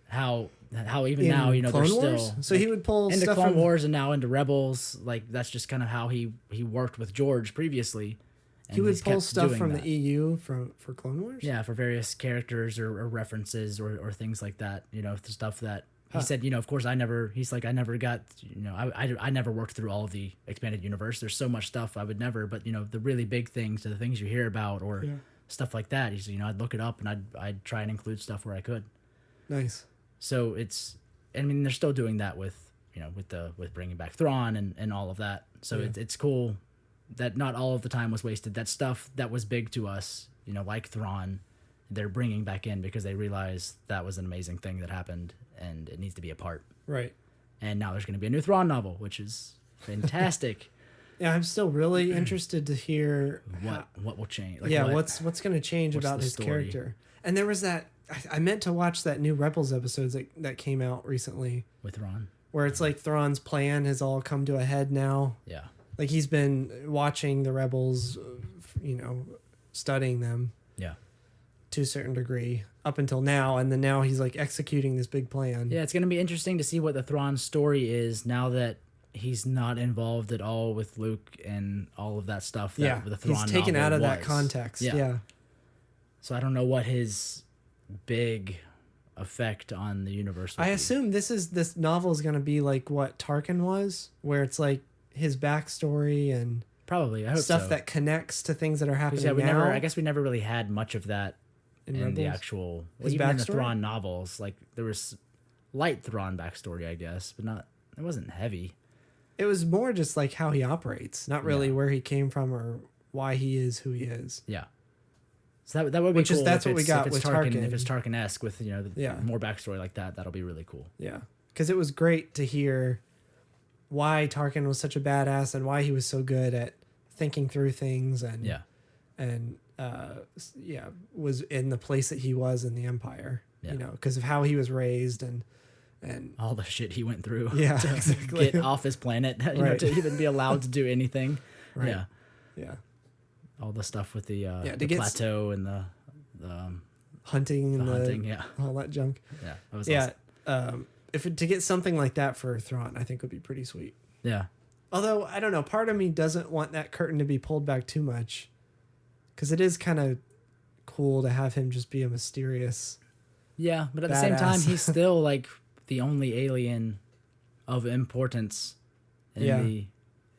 Speaker 2: how even now, you know,
Speaker 3: Clone
Speaker 2: there's
Speaker 3: Wars?
Speaker 2: still
Speaker 3: So he would pull
Speaker 2: into
Speaker 3: stuff
Speaker 2: Clone
Speaker 3: from
Speaker 2: Wars and now into Rebels. Like, that's just kind of how he worked with George previously.
Speaker 3: He would pull stuff from the EU for Clone Wars?
Speaker 2: Yeah, for various characters or references or things like that. You know, the stuff that he said, you know, of course I never got, you know, I never worked through all of the expanded universe. There's so much stuff I would never, but, you know, the really big things, the things you hear about or stuff like that, he's, you know, I'd look it up and I'd try and include stuff where I could.
Speaker 3: Nice.
Speaker 2: So I mean, they're still doing that with, you know, with bringing back Thrawn and all of that. So it's cool that not all of the time was wasted. That stuff that was big to us, you know, like Thrawn, they're bringing back in because they realize that was an amazing thing that happened and it needs to be a part.
Speaker 3: Right.
Speaker 2: And now there's going to be a new Thrawn novel, which is fantastic.
Speaker 3: Yeah, I'm still really interested to hear
Speaker 2: what will change. Like
Speaker 3: what's going to change about his character. And there was that I meant to watch that new Rebels episodes that came out recently
Speaker 2: with Thrawn,
Speaker 3: where it's like Thrawn's plan has all come to a head now.
Speaker 2: Yeah.
Speaker 3: Like he's been watching the Rebels, you know, studying them.
Speaker 2: Yeah.
Speaker 3: To a certain degree up until now, and then now he's like executing this big plan.
Speaker 2: Yeah, it's going to be interesting to see what the Thrawn story is now that he's not involved at all with Luke and all of that stuff. That the Thrawn
Speaker 3: he's taken out of that
Speaker 2: was.
Speaker 3: context. Yeah.
Speaker 2: So I don't know what his big effect on the universe will
Speaker 3: I
Speaker 2: be.
Speaker 3: assume this novel is going to be like what Tarkin was, where it's like his backstory and
Speaker 2: probably I hope
Speaker 3: stuff
Speaker 2: so.
Speaker 3: that connects to things that are happening
Speaker 2: now.
Speaker 3: I
Speaker 2: guess we never really had much of that in the actual even in the Thrawn novels. Like there was light Thrawn backstory, I guess, but not. It wasn't heavy.
Speaker 3: It was more just like how he operates, not really where he came from or why he is who he is.
Speaker 2: Yeah. So that would be cool.
Speaker 3: That's what we got with Tarkin.
Speaker 2: If it's Tarkin-esque with, you know, more backstory like that, that'll be really cool.
Speaker 3: Yeah. Because it was great to hear why Tarkin was such a badass and why he was so good at thinking through things and was in the place that he was in the Empire. You know, because of how he was raised and
Speaker 2: all the shit he went through.
Speaker 3: Yeah,
Speaker 2: to
Speaker 3: exactly.
Speaker 2: Get off his planet, you know, to even be allowed to do anything.
Speaker 3: Right.
Speaker 2: Yeah.
Speaker 3: Yeah.
Speaker 2: All the stuff with the plateau and the
Speaker 3: hunting and
Speaker 2: hunting,
Speaker 3: all that junk.
Speaker 2: Yeah, that was awesome.
Speaker 3: To get something like that for Thrawn, I think would be pretty sweet.
Speaker 2: Yeah.
Speaker 3: Although I don't know, part of me doesn't want that curtain to be pulled back too much, because it is kind of cool to have him just be a mysterious.
Speaker 2: Yeah, but at the same time, he's still like the only alien of importance in the Empire.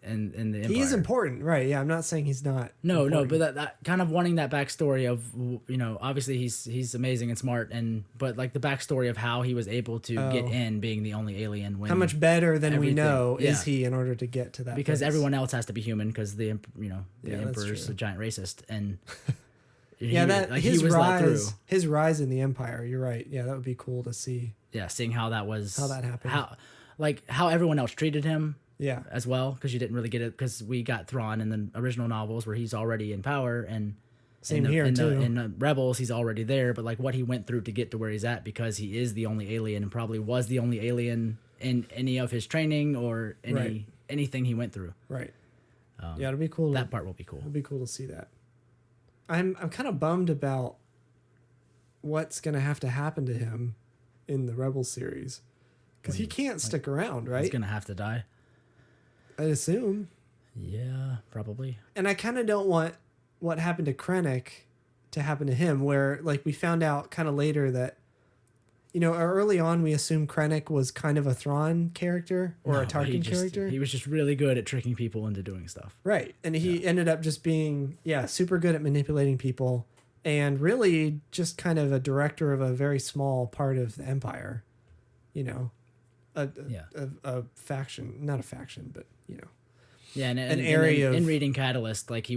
Speaker 3: He is important, right? Yeah, I'm not saying he's not.
Speaker 2: No, but that kind of wanting that backstory of, you know, obviously he's amazing and smart, but like the backstory of how he was able to get in, being the only alien. When
Speaker 3: how much better than we know is he in order to get to that?
Speaker 2: Because
Speaker 3: place.
Speaker 2: Everyone else has to be human because the Emperor's a giant racist and.
Speaker 3: His rise in the Empire. You're right. Yeah, that would be cool to see.
Speaker 2: Yeah, seeing how that happened. How everyone else treated him.
Speaker 3: Yeah,
Speaker 2: as well, because you didn't really get it because we got Thrawn in the original novels where he's already in power, and
Speaker 3: same here too.
Speaker 2: In the Rebels, he's already there, but like what he went through to get to where he's at, because he is the only alien and probably was the only alien in any of his training or anything he went through.
Speaker 3: Right. It'll be cool.
Speaker 2: That part will be cool.
Speaker 3: It'll be cool to see that. I'm kind of bummed about what's gonna have to happen to him in the Rebels series, because he can't stick around, right?
Speaker 2: He's gonna have to die.
Speaker 3: I assume.
Speaker 2: Yeah, probably.
Speaker 3: And I kind of don't want what happened to Krennic to happen to him, where like we found out kind of later that, you know, early on we assumed Krennic was kind of a Thrawn character or a Tarkin character.
Speaker 2: He was just really good at tricking people into doing stuff.
Speaker 3: Right. And he ended up just being, super good at manipulating people and really just kind of a director of a very small part of the Empire, you know. A faction, not a faction, but you know,
Speaker 2: and an area in reading Catalyst, like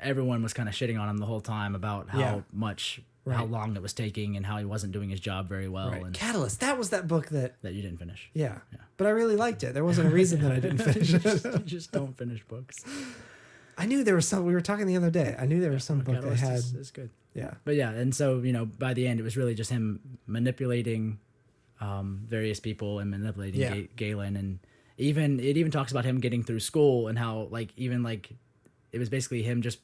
Speaker 2: everyone was kind of shitting on him the whole time about how much how long it was taking and how he wasn't doing his job very well.
Speaker 3: Right.
Speaker 2: And
Speaker 3: Catalyst. That was that book that
Speaker 2: you didn't finish.
Speaker 3: Yeah. But I really liked it. There wasn't a reason that I didn't finish it.
Speaker 2: You just don't finish books.
Speaker 3: I knew there was some. We were talking the other day. I knew there was some book that
Speaker 2: Catalyst
Speaker 3: had.
Speaker 2: is good.
Speaker 3: Yeah.
Speaker 2: But yeah, and so by the end, it was really just him manipulating various people and manipulating Galen, and it even talks about him getting through school and how it was basically him just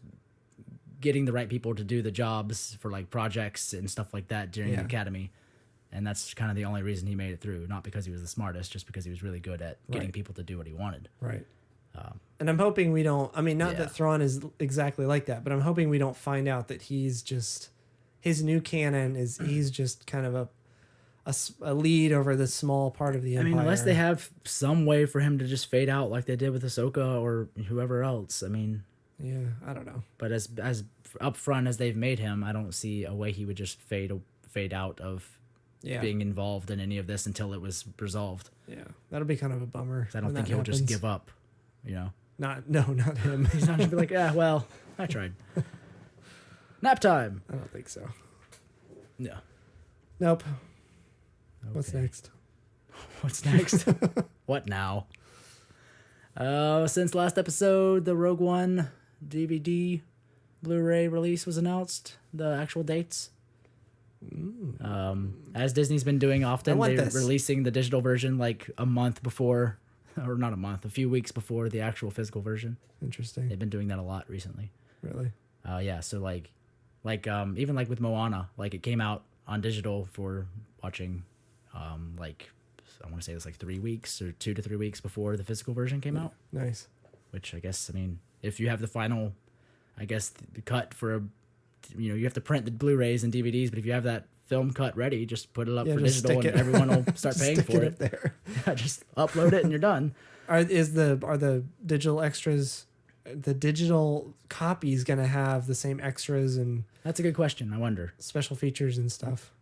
Speaker 2: getting the right people to do the jobs for like projects and stuff like that during the academy. And that's kind of the only reason he made it through, not because he was the smartest, just because he was really good at getting people to do what he wanted.
Speaker 3: Right. And I'm hoping we don't, that Thrawn is exactly like that, but I'm hoping we don't find out that he's just, his new canon is he's just kind of a lead over this small part of the Empire.
Speaker 2: Unless they have some way for him to just fade out like they did with Ahsoka or whoever else.
Speaker 3: Yeah, I don't know.
Speaker 2: But as upfront as they've made him, I don't see a way he would just fade out of being involved in any of this until it was resolved.
Speaker 3: Yeah, that'll be kind of a bummer.
Speaker 2: I don't think he'll just give up.
Speaker 3: Not him.
Speaker 2: He's not gonna be like, well, I tried. Nap time.
Speaker 3: I don't think so.
Speaker 2: No.
Speaker 3: Nope.
Speaker 2: Okay.
Speaker 3: What's next?
Speaker 2: What's next? What now? Since last episode, the Rogue One DVD Blu-ray release was announced. The actual dates. As Disney's been doing often, they're releasing the digital version like a month before, or not a month, a few weeks before the actual physical version.
Speaker 3: Interesting.
Speaker 2: They've been doing that a lot recently.
Speaker 3: Really?
Speaker 2: Yeah. So even like with Moana, like it came out on digital for watching, I want to say it was like 3 weeks or 2 to 3 weeks before the physical version came out.
Speaker 3: Nice.
Speaker 2: Which I guess, if you have the final, the cut for you have to print the Blu-rays and DVDs, but if you have that film cut ready, just put it up for digital and everyone will start paying for it.
Speaker 3: There.
Speaker 2: Yeah, just upload it and you're done.
Speaker 3: Are the digital extras, the digital copies going to have the same extras and?
Speaker 2: That's a good question. I wonder.
Speaker 3: Special features and stuff.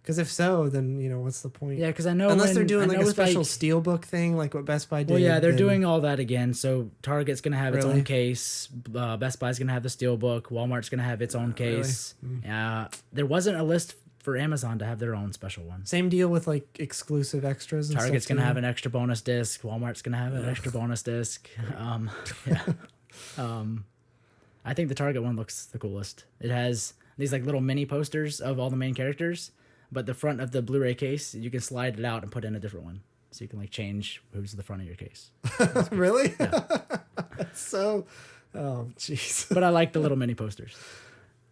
Speaker 3: Because if so, then what's the point?
Speaker 2: Yeah, because I know
Speaker 3: unless they're doing like a special steelbook thing, like what Best Buy did.
Speaker 2: Well, yeah, they're doing all that again. So Target's gonna have its own case. Best Buy's gonna have the steelbook. Walmart's gonna have its own case. Really? There wasn't a list for Amazon to have their own special one.
Speaker 3: Same deal with like exclusive extras. And
Speaker 2: Target's gonna have an extra bonus disc. Walmart's gonna have an extra bonus disc. I think the Target one looks the coolest. It has these like little mini posters of all the main characters. But the front of the Blu-ray case, you can slide it out and put in a different one. So you can like change who's the front of your case.
Speaker 3: Really?
Speaker 2: Yeah.
Speaker 3: So, oh, jeez.
Speaker 2: But I like the little mini posters.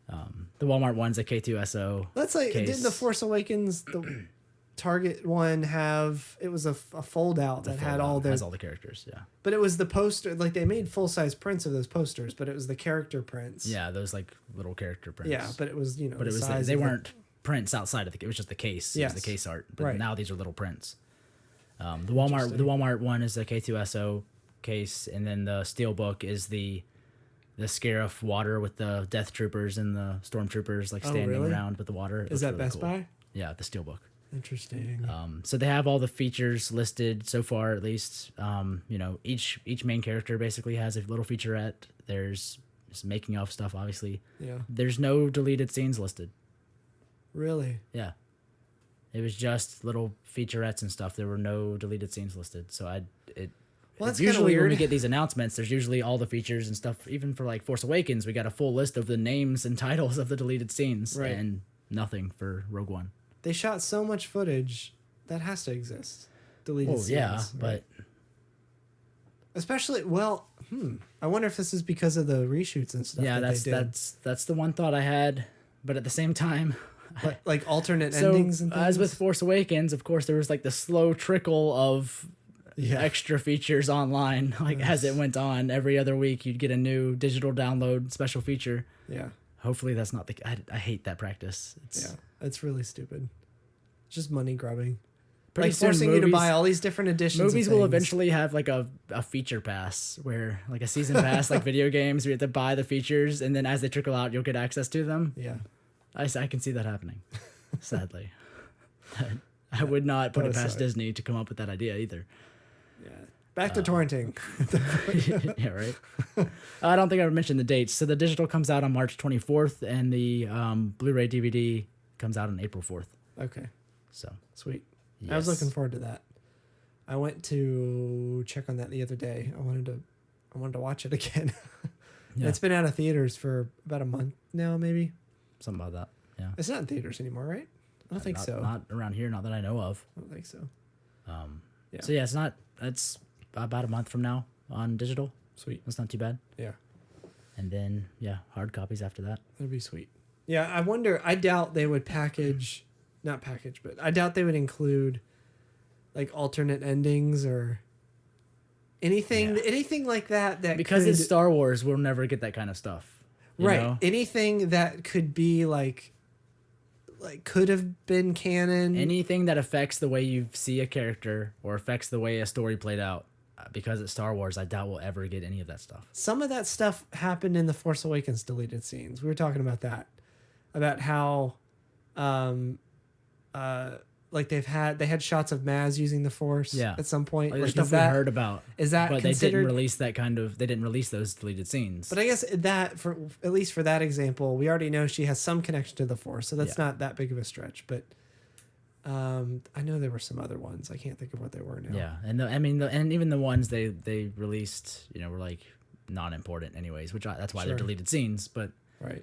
Speaker 2: The Walmart one's a K2SO.
Speaker 3: That's like, did The Force Awakens, the Target one have, it was a fold out that had all
Speaker 2: has all the characters, yeah.
Speaker 3: But it was the poster, like they made full-size prints of those posters, but it was the character prints.
Speaker 2: Yeah, those like little character prints.
Speaker 3: Yeah, but it was,
Speaker 2: but it was they weren't prints outside of it was just the case.
Speaker 3: Yes.
Speaker 2: It was the case art. But now these are little prints. The Walmart one is the K2SO case, and then the Steelbook is the Scarif water with the Death Troopers and the Stormtroopers like standing around with the water.
Speaker 3: Is that really Best Buy?
Speaker 2: Yeah, the Steelbook.
Speaker 3: Interesting.
Speaker 2: So they have all the features listed so far, at least. Each main character basically has a little featurette. There's making of stuff, obviously.
Speaker 3: Yeah.
Speaker 2: There's no deleted scenes listed.
Speaker 3: Really?
Speaker 2: Yeah. It was just little featurettes and stuff. There were no deleted scenes listed. So
Speaker 3: that's
Speaker 2: usually
Speaker 3: weird.
Speaker 2: When we get these announcements, there's usually all the features and stuff. Even for like Force Awakens, we got a full list of the names and titles of the deleted scenes, and nothing for Rogue One.
Speaker 3: They shot so much footage that has to exist. Deleted scenes.
Speaker 2: Yeah, but
Speaker 3: especially I wonder if this is because of the reshoots and stuff.
Speaker 2: Yeah, that's the one thought I had, but at the same time.
Speaker 3: Like alternate endings and things?
Speaker 2: As with Force Awakens, of course, there was like the slow trickle of extra features online. As it went on, every other week you'd get a new digital download special feature.
Speaker 3: Yeah.
Speaker 2: Hopefully that's not I hate that practice.
Speaker 3: It's really stupid. It's just money grubbing.
Speaker 2: Pretty soon,
Speaker 3: forcing you to buy all these different editions.
Speaker 2: Movies will eventually have like a feature pass where like a season pass, like video games, where you have to buy the features, and then as they trickle out, you'll get access to them.
Speaker 3: Yeah.
Speaker 2: I can see that happening, sadly. I would not put it past Disney to come up with that idea either.
Speaker 3: Back to torrenting.
Speaker 2: Yeah, right. I don't think I mentioned the dates. So the digital comes out on March 24th, and the Blu-ray DVD comes out on April 4th.
Speaker 3: Okay,
Speaker 2: So
Speaker 3: sweet.
Speaker 2: yes.
Speaker 3: I was looking forward to that. I went to check on that the other day. I wanted to watch it again.
Speaker 2: Yeah.
Speaker 3: It's been out of theaters for about a month now, maybe.
Speaker 2: Something about that. Yeah.
Speaker 3: It's not in theaters anymore, right? I don't think so.
Speaker 2: Not around here, not that I know of.
Speaker 3: I don't think so. Yeah.
Speaker 2: So yeah, it's about a month from now on digital.
Speaker 3: Sweet.
Speaker 2: That's not too bad.
Speaker 3: Yeah.
Speaker 2: And then hard copies after that.
Speaker 3: That'd be sweet. Yeah, I wonder. I doubt they would but I doubt they would include like alternate endings or anything like that.
Speaker 2: Because it's Star Wars, we'll never get that kind of stuff.
Speaker 3: Right.
Speaker 2: Know?
Speaker 3: Anything that could be like could have been canon.
Speaker 2: Anything that affects the way you see a character or affects the way a story played out. Because it's Star Wars, I doubt we'll ever get any of that stuff.
Speaker 3: Some of that stuff happened in the Force Awakens deleted scenes. We were talking about that. About how like they had shots of Maz using the Force at some point.
Speaker 2: Like, there's
Speaker 3: like,
Speaker 2: stuff we heard about.
Speaker 3: Is that
Speaker 2: but
Speaker 3: considered?
Speaker 2: They didn't release those deleted scenes.
Speaker 3: But I guess that for at least for that example, we already know she has some connection to the Force, so that's not that big of a stretch. But I know there were some other ones. I can't think of what they were now.
Speaker 2: Yeah, and even the ones they released, were like non-important anyways, that's why they're deleted scenes. But
Speaker 3: right.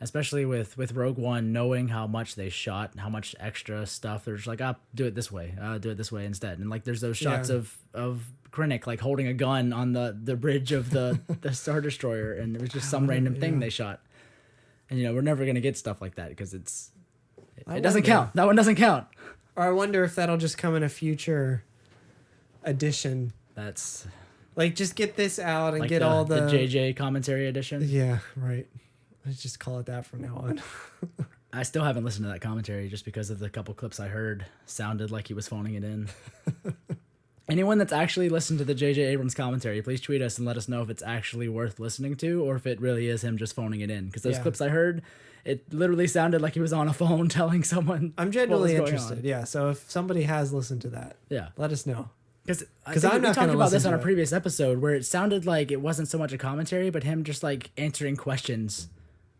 Speaker 2: Especially with Rogue One, knowing how much they shot and how much extra stuff, they're just like, do it this way. Do it this way instead. And like, there's those shots of Krennic like holding a gun on the bridge of the Star Destroyer, and it was just some random thing they shot. And we're never gonna get stuff like that because it doesn't count. That one doesn't count.
Speaker 3: Or I wonder if that'll just come in a future edition.
Speaker 2: That's
Speaker 3: like, just get this out and
Speaker 2: like
Speaker 3: get all the
Speaker 2: JJ commentary edition.
Speaker 3: Yeah, right. Let's just call it that from now on.
Speaker 2: I still haven't listened to that commentary just because of the couple clips I heard sounded like he was phoning it in. Anyone that's actually listened to the J.J. Abrams commentary, please tweet us and let us know if it's actually worth listening to or if it really is him just phoning it in. Because those clips I heard, it literally sounded like he was on a phone telling someone.
Speaker 3: I'm genuinely interested. Yeah, so if somebody has listened to that, let us know.
Speaker 2: Because I'm not talking about this on a previous episode where it sounded like it wasn't so much a commentary, but him just like answering questions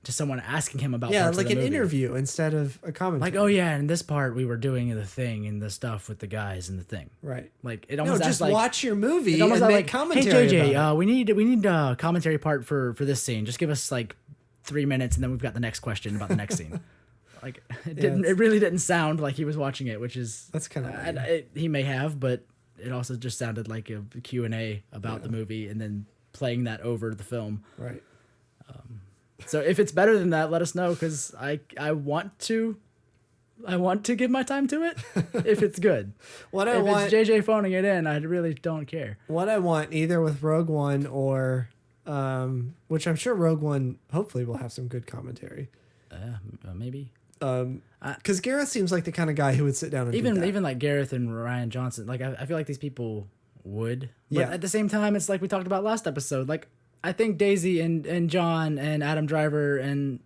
Speaker 2: to someone asking him about parts
Speaker 3: like
Speaker 2: of the
Speaker 3: an
Speaker 2: movie.
Speaker 3: interview instead of a commentary.
Speaker 2: Like, oh yeah, in this part we were doing the thing and the stuff with the guys and the thing.
Speaker 3: Right.
Speaker 2: Like it almost
Speaker 3: just
Speaker 2: like,
Speaker 3: watch your movie
Speaker 2: it almost
Speaker 3: and make
Speaker 2: like,
Speaker 3: commentary.
Speaker 2: Hey JJ,
Speaker 3: about it.
Speaker 2: we need a commentary part for this scene. Just give us like 3 minutes and then we've got the next question about the next scene. Like it really didn't sound like he was watching it, which is
Speaker 3: that's kind of
Speaker 2: he may have, but it also just sounded like a Q&A about the movie and then playing that over the film.
Speaker 3: Right.
Speaker 2: So if it's better than that, let us know because I want to give my time to it if it's good.
Speaker 3: If
Speaker 2: it's JJ phoning it in, I really don't care.
Speaker 3: What I want either with Rogue One or which I'm sure Rogue One hopefully will have some good commentary.
Speaker 2: Maybe.
Speaker 3: Because Gareth seems like the kind of guy who would sit down and do that.
Speaker 2: Even like Gareth and Ryan Johnson, like I feel like these people would. But at the same time, it's like we talked about last episode. Like I think Daisy and John and Adam Driver and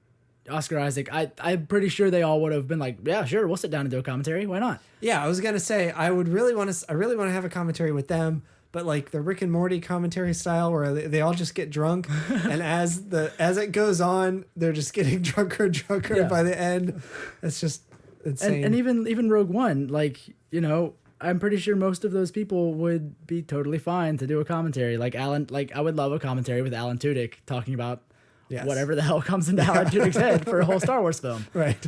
Speaker 2: Oscar Isaac, I'm pretty sure they all would have been like, yeah, sure, we'll sit down and do a commentary. Why not? Yeah,
Speaker 3: I was gonna say I really want to have a commentary with them, but like the Rick and Morty commentary style where they all just get drunk, and as it goes on, they're just getting drunker and drunker by the end. It's just insane.
Speaker 2: And even Rogue One, like I'm pretty sure most of those people would be totally fine to do a commentary. Like Alan, like I would love a commentary with Alan Tudyk talking about whatever the hell comes into Alan Tudyk's head for a whole Star Wars film.
Speaker 3: Right.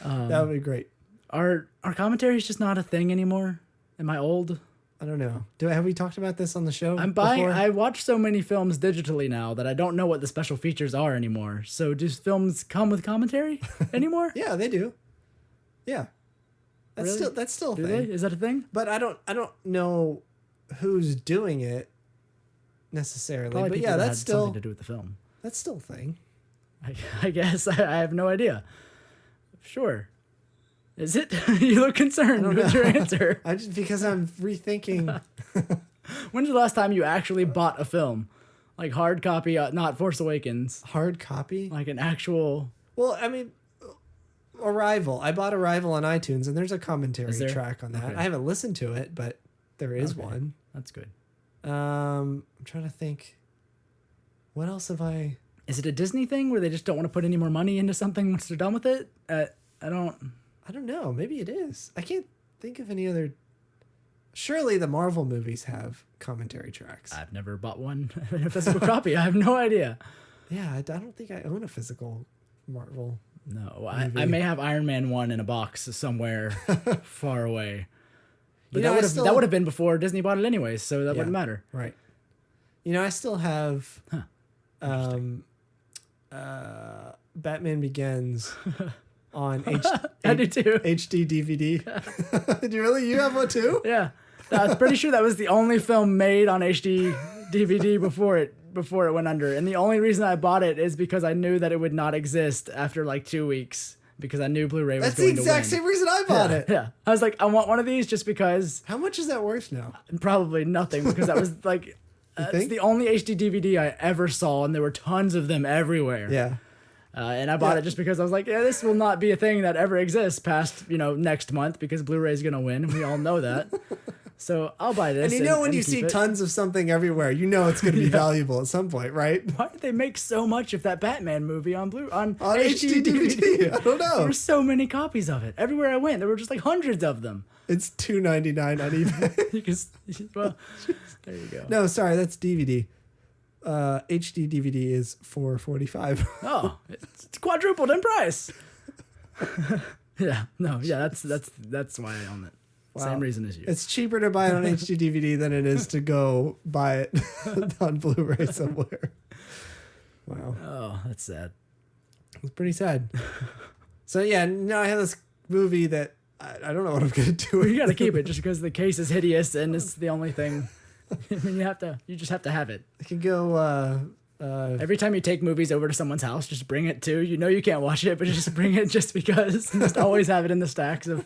Speaker 3: That would be great.
Speaker 2: Are commentaries just not a thing anymore? Am I old?
Speaker 3: I don't know. Have we talked about this on the show?
Speaker 2: I watch so many films digitally now that I don't know what the special features are anymore. So do films come with commentary anymore?
Speaker 3: Yeah, they do. Yeah. That's
Speaker 2: Really?
Speaker 3: still a
Speaker 2: Do
Speaker 3: thing.
Speaker 2: they? Is that a thing?
Speaker 3: But I don't know who's doing it necessarily.
Speaker 2: Probably
Speaker 3: but
Speaker 2: people
Speaker 3: yeah,
Speaker 2: that
Speaker 3: that's
Speaker 2: had
Speaker 3: still
Speaker 2: something to do with the film.
Speaker 3: That's still a thing.
Speaker 2: I guess I have no idea. Sure. Is it? You look concerned with your answer.
Speaker 3: Because I'm rethinking.
Speaker 2: When's the last time you actually bought a film? Like hard copy, not Force Awakens.
Speaker 3: Hard copy?
Speaker 2: Like an actual...
Speaker 3: Well, I mean, Arrival. I bought Arrival on iTunes, and there's a commentary track on that.
Speaker 2: Okay.
Speaker 3: I haven't listened to it, but There is one.
Speaker 2: That's good.
Speaker 3: I'm trying to think. What else have I?
Speaker 2: Is it a Disney thing where they just don't want to put any more money into something once they're done with it? I don't
Speaker 3: know. Maybe it is. I can't think of any other. Surely the Marvel movies have commentary tracks.
Speaker 2: I've never bought one in a physical copy. I have no idea.
Speaker 3: Yeah, I don't think I own a physical Marvel.
Speaker 2: No, I may have Iron Man 1 in a box somewhere far away. But that would have been before Disney bought it anyways, so that wouldn't matter.
Speaker 3: Right. I still have Batman Begins on
Speaker 2: I do too.
Speaker 3: HD DVD. Do you really? You have one too?
Speaker 2: Yeah. I'm pretty sure that was the only film made on HD DVD before it went under. And the only reason I bought it is because I knew that it would not exist after like 2 weeks. Because I knew Blu-ray was going to win.
Speaker 3: That's the exact same reason I bought it.
Speaker 2: Yeah. I was like, I want one of these just because.
Speaker 3: How much is that worth now?
Speaker 2: Probably nothing, because that was like, it's the only HD DVD I ever saw, and there were tons of them everywhere.
Speaker 3: Yeah.
Speaker 2: And I bought it just because I was like, yeah, this will not be a thing that ever exists past, next month, because Blu-ray is going to win. And we all know that. So I'll buy this.
Speaker 3: And when you see tons of something everywhere, it's going to be valuable at some point, right?
Speaker 2: Why did they make so much of that Batman movie on
Speaker 3: HD DVD? I don't know.
Speaker 2: There were so many copies of it. Everywhere I went, there were just like hundreds of them.
Speaker 3: It's $2.99 on eBay.
Speaker 2: Well, there you go.
Speaker 3: No, sorry, that's DVD. HD DVD is $4.45.
Speaker 2: Oh, it's quadrupled in price. That's why I own it. Wow. Same reason as you.
Speaker 3: It's cheaper to buy it on HD DVD than it is to go buy it on Blu-ray somewhere. Wow.
Speaker 2: Oh, that's sad.
Speaker 3: It's pretty sad. So yeah, now I have this movie that I don't know what I'm gonna do.
Speaker 2: Well, you gotta keep it just because the case is hideous and it's the only thing. I mean, you just have to have it.
Speaker 3: I can go.
Speaker 2: Every time you take movies over to someone's house, just bring it too. You can't watch it, but just bring it just because. And just always have it in the stacks of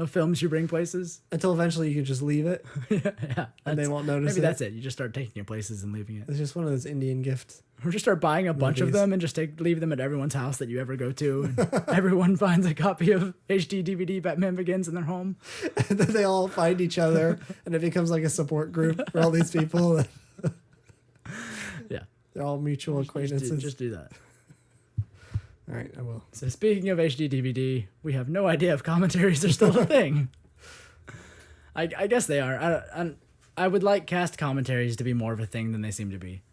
Speaker 2: films you bring places.
Speaker 3: Until eventually you can just leave it.
Speaker 2: Yeah.
Speaker 3: And they won't notice
Speaker 2: maybe that's it. You just start taking it places and leaving it.
Speaker 3: It's just one of those Indian gifts.
Speaker 2: Or just start buying a bunch of them and just leave them at everyone's house that you ever go to. And everyone finds a copy of HD DVD Batman Begins in their home.
Speaker 3: And then they all find each other and it becomes like a support group for all these people.
Speaker 2: Yeah.
Speaker 3: They're all mutual acquaintances.
Speaker 2: Just do that.
Speaker 3: All right, I will.
Speaker 2: So speaking of HD DVD, we have no idea if commentaries are still a thing. I guess they are. I would like cast commentaries to be more of a thing than they seem to be.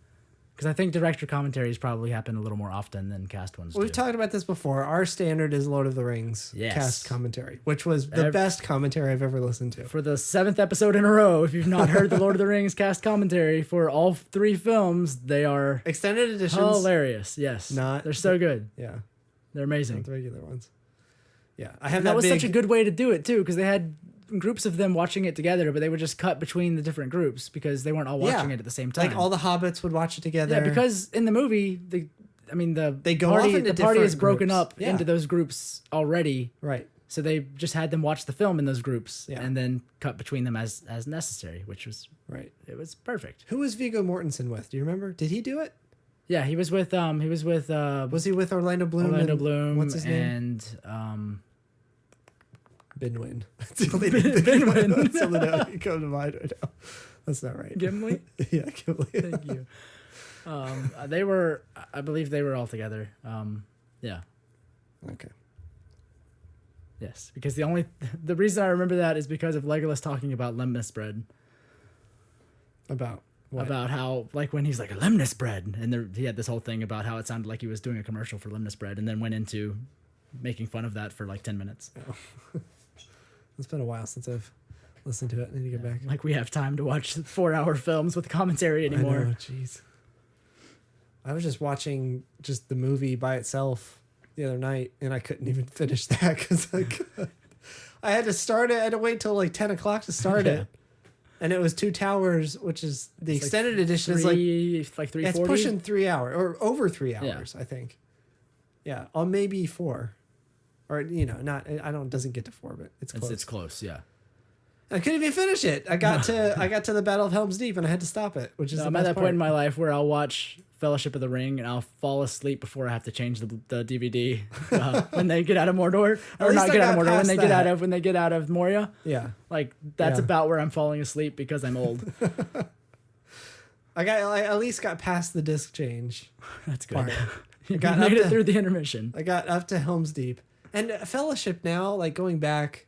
Speaker 2: Because I think director commentaries probably happen a little more often than cast ones do.
Speaker 3: We've talked about this before. Our standard is Lord of the Rings cast commentary, which was the best commentary I've ever listened to.
Speaker 2: For the 7th episode in a row, if you've not heard the Lord of the Rings cast commentary for all 3 films, they are
Speaker 3: extended editions.
Speaker 2: Hilarious, yes. They're so good.
Speaker 3: Yeah.
Speaker 2: They're amazing.
Speaker 3: Not the regular ones. Yeah. I have
Speaker 2: that was such a good way to do it, too, because they had groups of them watching it together, but they would just cut between the different groups because they weren't all watching it at the same time.
Speaker 3: Like all the hobbits would watch it together.
Speaker 2: Yeah, because in the movie, the party is broken up into those groups already.
Speaker 3: Right.
Speaker 2: So they just had them watch the film in those groups and then cut between them as necessary, which was
Speaker 3: right.
Speaker 2: It was perfect.
Speaker 3: Who was Viggo Mortensen with? Do you remember? Did he do it?
Speaker 2: Yeah, he was with
Speaker 3: was he with Orlando Bloom?
Speaker 2: Orlando Bloom.
Speaker 3: What's his name?
Speaker 2: And
Speaker 3: Binwin. That's the only Binwin. That's the only name that comes to mind right now. That's not right.
Speaker 2: Gimli?
Speaker 3: Yeah, Gimli.
Speaker 2: Thank you. I believe they were all together. Yeah.
Speaker 3: Okay.
Speaker 2: Yes, because the reason I remember that is because of Legolas talking about lemnis bread.
Speaker 3: About what?
Speaker 2: About how, like, when he's like, a lemnis bread, and he had this whole thing about how it sounded like he was doing a commercial for lemnis bread, and then went into making fun of that for like 10 minutes.
Speaker 3: Oh. It's been a while since I've listened to it. I need to get back.
Speaker 2: Like we have time to watch 4-hour films with commentary anymore.
Speaker 3: I know, jeez. I was just watching the movie by itself the other night, and I couldn't even finish that because I had to start it. I had to wait till like 10 o'clock to start it. And it was 2 Towers, which is the extended edition. Is like
Speaker 2: 340.
Speaker 3: It's pushing 3 hours or over 3 hours, I think. Yeah, or maybe 4. Or, not, it doesn't get to 4, but it's close.
Speaker 2: It's close, yeah.
Speaker 3: I couldn't even finish it. I got to the Battle of Helm's Deep and I had to stop it, which is
Speaker 2: I'm at that point in my life where I'll watch Fellowship of the Ring and I'll fall asleep before I have to change the DVD when they get out of Mordor, or not get out of Mordor, when they get out of Moria.
Speaker 3: Yeah,
Speaker 2: like that's about where I'm falling asleep because I'm old.
Speaker 3: I at least got past the disc change.
Speaker 2: That's good.
Speaker 3: I got
Speaker 2: made it through the intermission.
Speaker 3: I got up to Helm's Deep and Fellowship now. Like going back,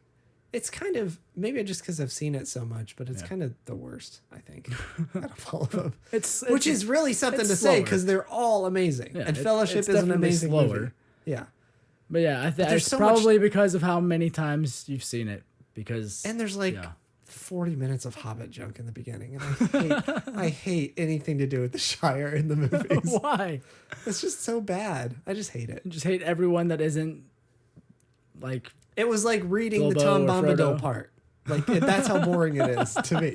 Speaker 3: it's kind of maybe just because I've seen it so much, but it's kind of the worst. I think out of all of them, which is really something to say because they're all amazing. And Fellowship is an amazing movie. Yeah,
Speaker 2: but yeah, I think it's so probably because of how many times you've seen it. And
Speaker 3: there's 40 minutes of Hobbit junk in the beginning, and I hate anything to do with the Shire in the movies.
Speaker 2: Why?
Speaker 3: It's just so bad. I just hate it.
Speaker 2: I just hate everyone that isn't like.
Speaker 3: It was like reading
Speaker 2: Bilbo
Speaker 3: the Tom Bombadil part. Like that's how boring it is to me.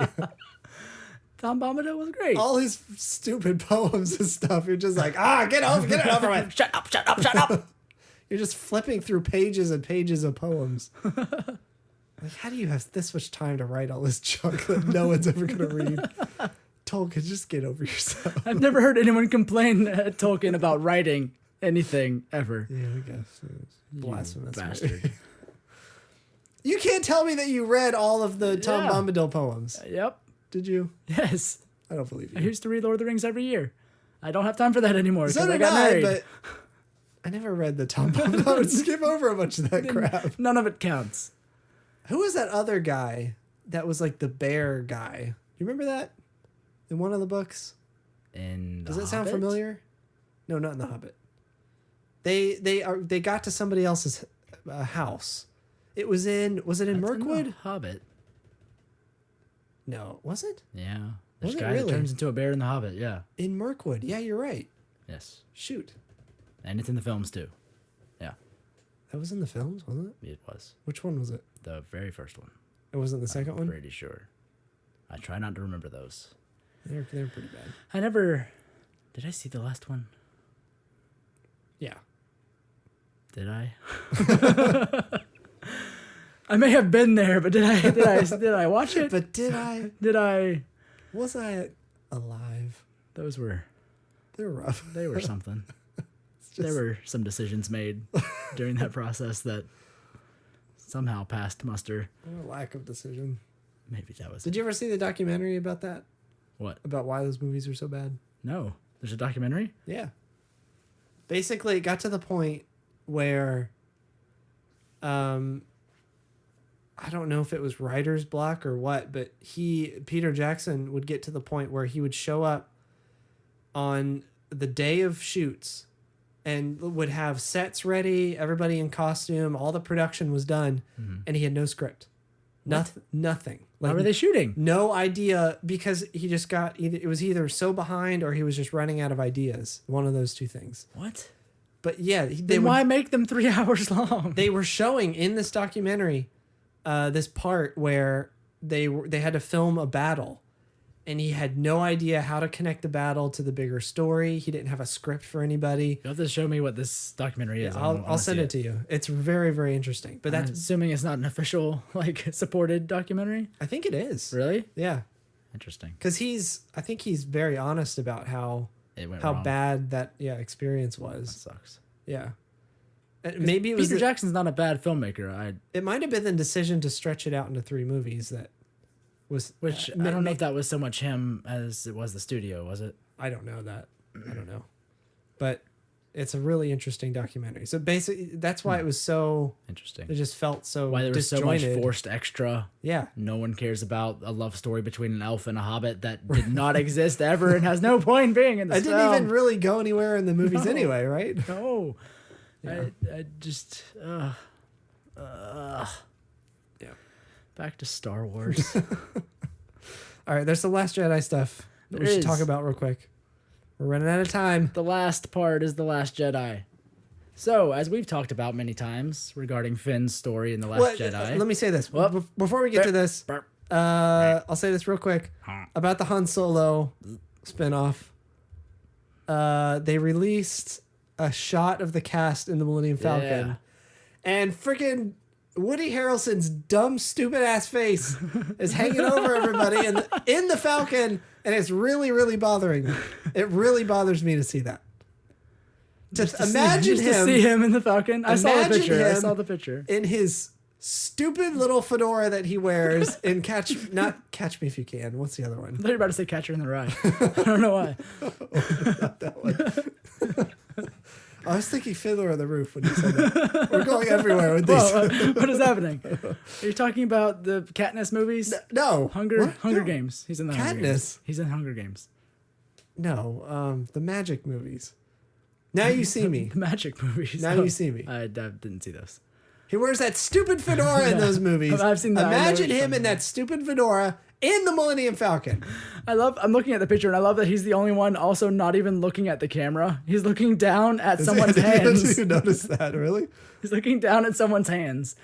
Speaker 2: Tom Bombadil was great.
Speaker 3: All his stupid poems and stuff. You're just like, get it over with.
Speaker 2: Shut up.
Speaker 3: You're just flipping through pages and pages of poems. Like, how do you have this much time to write all this junk that no one's ever going to read? Tolkien, just get over yourself.
Speaker 2: I've never heard anyone complain at Tolkien about writing anything ever.
Speaker 3: Yeah, I guess. Blasphemous.
Speaker 2: Bastard.
Speaker 3: You can't tell me that you read all of the Tom Bombadil poems.
Speaker 2: Yep.
Speaker 3: Did you?
Speaker 2: Yes.
Speaker 3: I don't believe you.
Speaker 2: I used to read Lord of the Rings every year. I don't have time for that anymore because
Speaker 3: So
Speaker 2: I got married.
Speaker 3: But I never read the Tom Bombadil. I would skip over a bunch of that crap.
Speaker 2: None of it counts.
Speaker 3: Who was that other guy that was like the bear guy? You remember that? In one of the books?
Speaker 2: Does
Speaker 3: that sound familiar? No, not in The Hobbit. They got to somebody else's house. Was it in Mirkwood?
Speaker 2: In the Hobbit.
Speaker 3: No, was it?
Speaker 2: Yeah.
Speaker 3: Was
Speaker 2: This
Speaker 3: it
Speaker 2: guy
Speaker 3: really?
Speaker 2: that turns into a bear in The Hobbit, yeah.
Speaker 3: In Mirkwood. Yeah, you're right.
Speaker 2: Yes.
Speaker 3: Shoot.
Speaker 2: And it's in the films too. Yeah.
Speaker 3: That was in the films, wasn't it?
Speaker 2: It was.
Speaker 3: Which one was it?
Speaker 2: The very first one.
Speaker 3: It wasn't the second one?
Speaker 2: I'm pretty sure. I try not to remember those.
Speaker 3: They're pretty bad.
Speaker 2: Did I see the last one?
Speaker 3: Yeah.
Speaker 2: Did I? I may have been there, but did I watch it?
Speaker 3: But did I? Was I alive?
Speaker 2: They were
Speaker 3: rough.
Speaker 2: They were something. There were some decisions made during that process that somehow passed muster.
Speaker 3: A lack of decision.
Speaker 2: Maybe that was.
Speaker 3: Did you ever see the documentary about that?
Speaker 2: What?
Speaker 3: About why those movies are so bad?
Speaker 2: No. There's a documentary?
Speaker 3: Yeah. Basically, it got to the point where, I don't know if it was writer's block or what, but Peter Jackson would get to the point where he would show up on the day of shoots and would have sets ready, everybody in costume, all the production was done, and he had no script. Nothing.
Speaker 2: Why were they shooting?
Speaker 3: No idea, because he just it was either so behind or he was just running out of ideas. One of those two things.
Speaker 2: What?
Speaker 3: But yeah,
Speaker 2: why make them 3 hours long?
Speaker 3: They were showing in this documentary this part where they had to film a battle, and he had no idea how to connect the battle to the bigger story. He didn't have a script for anybody.
Speaker 2: You'll have to show me what this documentary is.
Speaker 3: I'll send it to you. It's very, very interesting. But
Speaker 2: that's assuming it's not an official supported documentary.
Speaker 3: I think it is.
Speaker 2: Really?
Speaker 3: Yeah.
Speaker 2: Interesting.
Speaker 3: Because I think he's very honest about how bad that experience was.
Speaker 2: That sucks.
Speaker 3: Yeah. Maybe it was
Speaker 2: Peter Jackson's not a bad filmmaker.
Speaker 3: It might have been the decision to stretch it out into 3 movies that was,
Speaker 2: which I don't know if that was so much him as it was the studio, was it?
Speaker 3: I don't know that. I don't know. But it's a really interesting documentary. So basically, that's why it was so
Speaker 2: interesting.
Speaker 3: It just felt so
Speaker 2: why there was
Speaker 3: disjointed.
Speaker 2: So much forced extra.
Speaker 3: Yeah.
Speaker 2: No one cares about a love story between an elf and a hobbit that did not exist ever and has no point being in the film.
Speaker 3: Didn't even really go anywhere in the movies anyway, right?
Speaker 2: No.
Speaker 3: Yeah.
Speaker 2: I just
Speaker 3: yeah.
Speaker 2: Back to Star Wars.
Speaker 3: All right, there's some Last Jedi stuff that we should talk about real quick. We're running out of time.
Speaker 2: The last part is The Last Jedi. So, as we've talked about many times regarding Finn's story in The Last Jedi.
Speaker 3: Let me say this. Before we get to this, I'll say this real quick about the Han Solo spinoff. They released a shot of the cast in the Millennium Falcon. And freaking Woody Harrelson's dumb, stupid ass face is hanging over everybody in the Falcon, and it's really, really bothering me. It really bothers me to see that. To see
Speaker 2: him in the Falcon. I saw the picture.
Speaker 3: In his stupid little fedora that he wears in Catch Me If You Can. What's the other one?
Speaker 2: I thought you were about to say Catcher in the Rye. I don't know why.
Speaker 3: Not that one. I was thinking Fiddler on the Roof when you said that. We're going everywhere with these.
Speaker 2: Whoa, what is happening? Are you talking about the Katniss movies?
Speaker 3: No.
Speaker 2: Hunger Games. He's in the Hunger Games. He's in Hunger Games.
Speaker 3: No, the magic movies. Now You See Me.
Speaker 2: The magic movies.
Speaker 3: Now You See Me.
Speaker 2: I didn't see those.
Speaker 3: He wears that stupid fedora in those movies.
Speaker 2: I've seen that.
Speaker 3: Imagine him in that stupid fedora in the Millennium Falcon.
Speaker 2: I'm looking at the picture, and I love that he's the only one also not even looking at the camera. He's looking down at someone's hands.
Speaker 3: Did you notice that, really?
Speaker 2: He's looking down at someone's hands.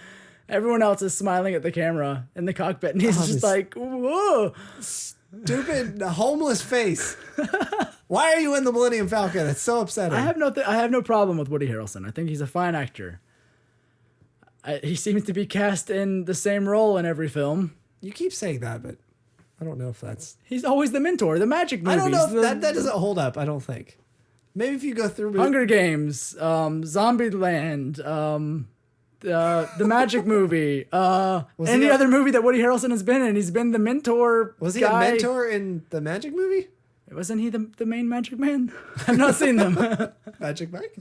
Speaker 2: Everyone else is smiling at the camera in the cockpit, and he's just like, whoa.
Speaker 3: Stupid, homeless face. Why are you in the Millennium Falcon? It's so upsetting.
Speaker 2: I have no problem with Woody Harrelson. I think he's a fine actor. He seems to be cast in the same role in every film.
Speaker 3: You keep saying that, but I don't know if that's...
Speaker 2: He's always the mentor, the magic movies.
Speaker 3: I don't know if that doesn't hold up, I don't think. Maybe if you go through...
Speaker 2: Hunger Games, Zombieland, the magic movie, any other movie that Woody Harrelson has been in. He's been the mentor.
Speaker 3: Was he
Speaker 2: guy.
Speaker 3: a mentor in the magic movie?
Speaker 2: Wasn't he the main magic man? I've not seen them.
Speaker 3: Magic Mike?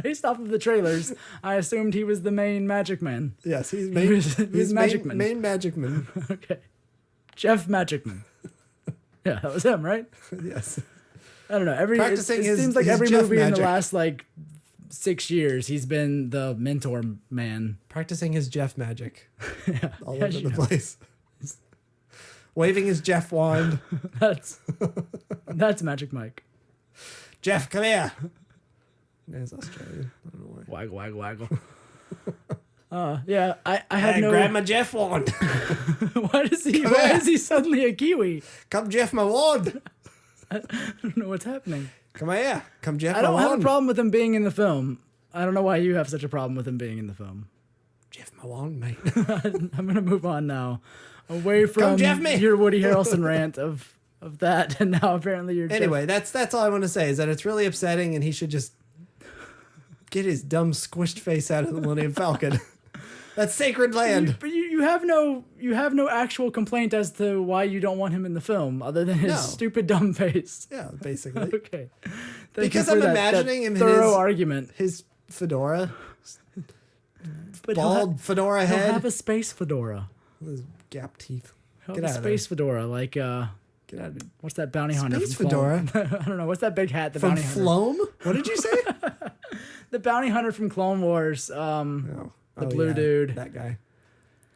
Speaker 2: Based off of the trailers, I assumed he was the main magic man.
Speaker 3: Yes, he's
Speaker 2: Magic Man.
Speaker 3: Main magic man.
Speaker 2: Okay. Jeff Magic Man. Yeah, that was him, right?
Speaker 3: Yes.
Speaker 2: I don't know. It seems like every movie in the last 6 years, he's been the mentor man.
Speaker 3: Practicing his Jeff magic.
Speaker 2: Yeah,
Speaker 3: all over the place. Waving his Jeff wand.
Speaker 2: That's Magic Mike.
Speaker 3: Jeff, come here. That's Australian. I don't know why.
Speaker 2: Waggle, waggle, waggle. Yeah, I have no...
Speaker 3: grab my Jeff wand.
Speaker 2: Why is he suddenly a Kiwi?
Speaker 3: Come Jeff my wand.
Speaker 2: I don't know what's happening.
Speaker 3: Come here. Come Jeff my wand.
Speaker 2: I don't have a problem with him being in the film. I don't know why you have such a problem with him being in the film.
Speaker 3: Jeff my wand, mate.
Speaker 2: I'm going to move on now. Away from your Woody Harrelson rant of that, and now apparently you're...
Speaker 3: Anyway, that's all I want to say, is that it's really upsetting, and he should just get his dumb squished face out of the Millennium Falcon. That's sacred land.
Speaker 2: But you have no actual complaint as to why you don't want him in the film, other than his stupid dumb face.
Speaker 3: Yeah, basically.
Speaker 2: Okay.
Speaker 3: Because I'm imagining him in his fedora,
Speaker 2: but
Speaker 3: bald fedora head.
Speaker 2: He'll have a space fedora.
Speaker 3: With his gap teeth.
Speaker 2: Get out of space fedora, like
Speaker 3: get out of it.
Speaker 2: What's that bounty hunter?
Speaker 3: Space fedora.
Speaker 2: I don't know. What's that big hat? The
Speaker 3: from
Speaker 2: bounty hunter.
Speaker 3: Flome? What did you say?
Speaker 2: The bounty hunter from Clone Wars. The blue dude.
Speaker 3: That guy.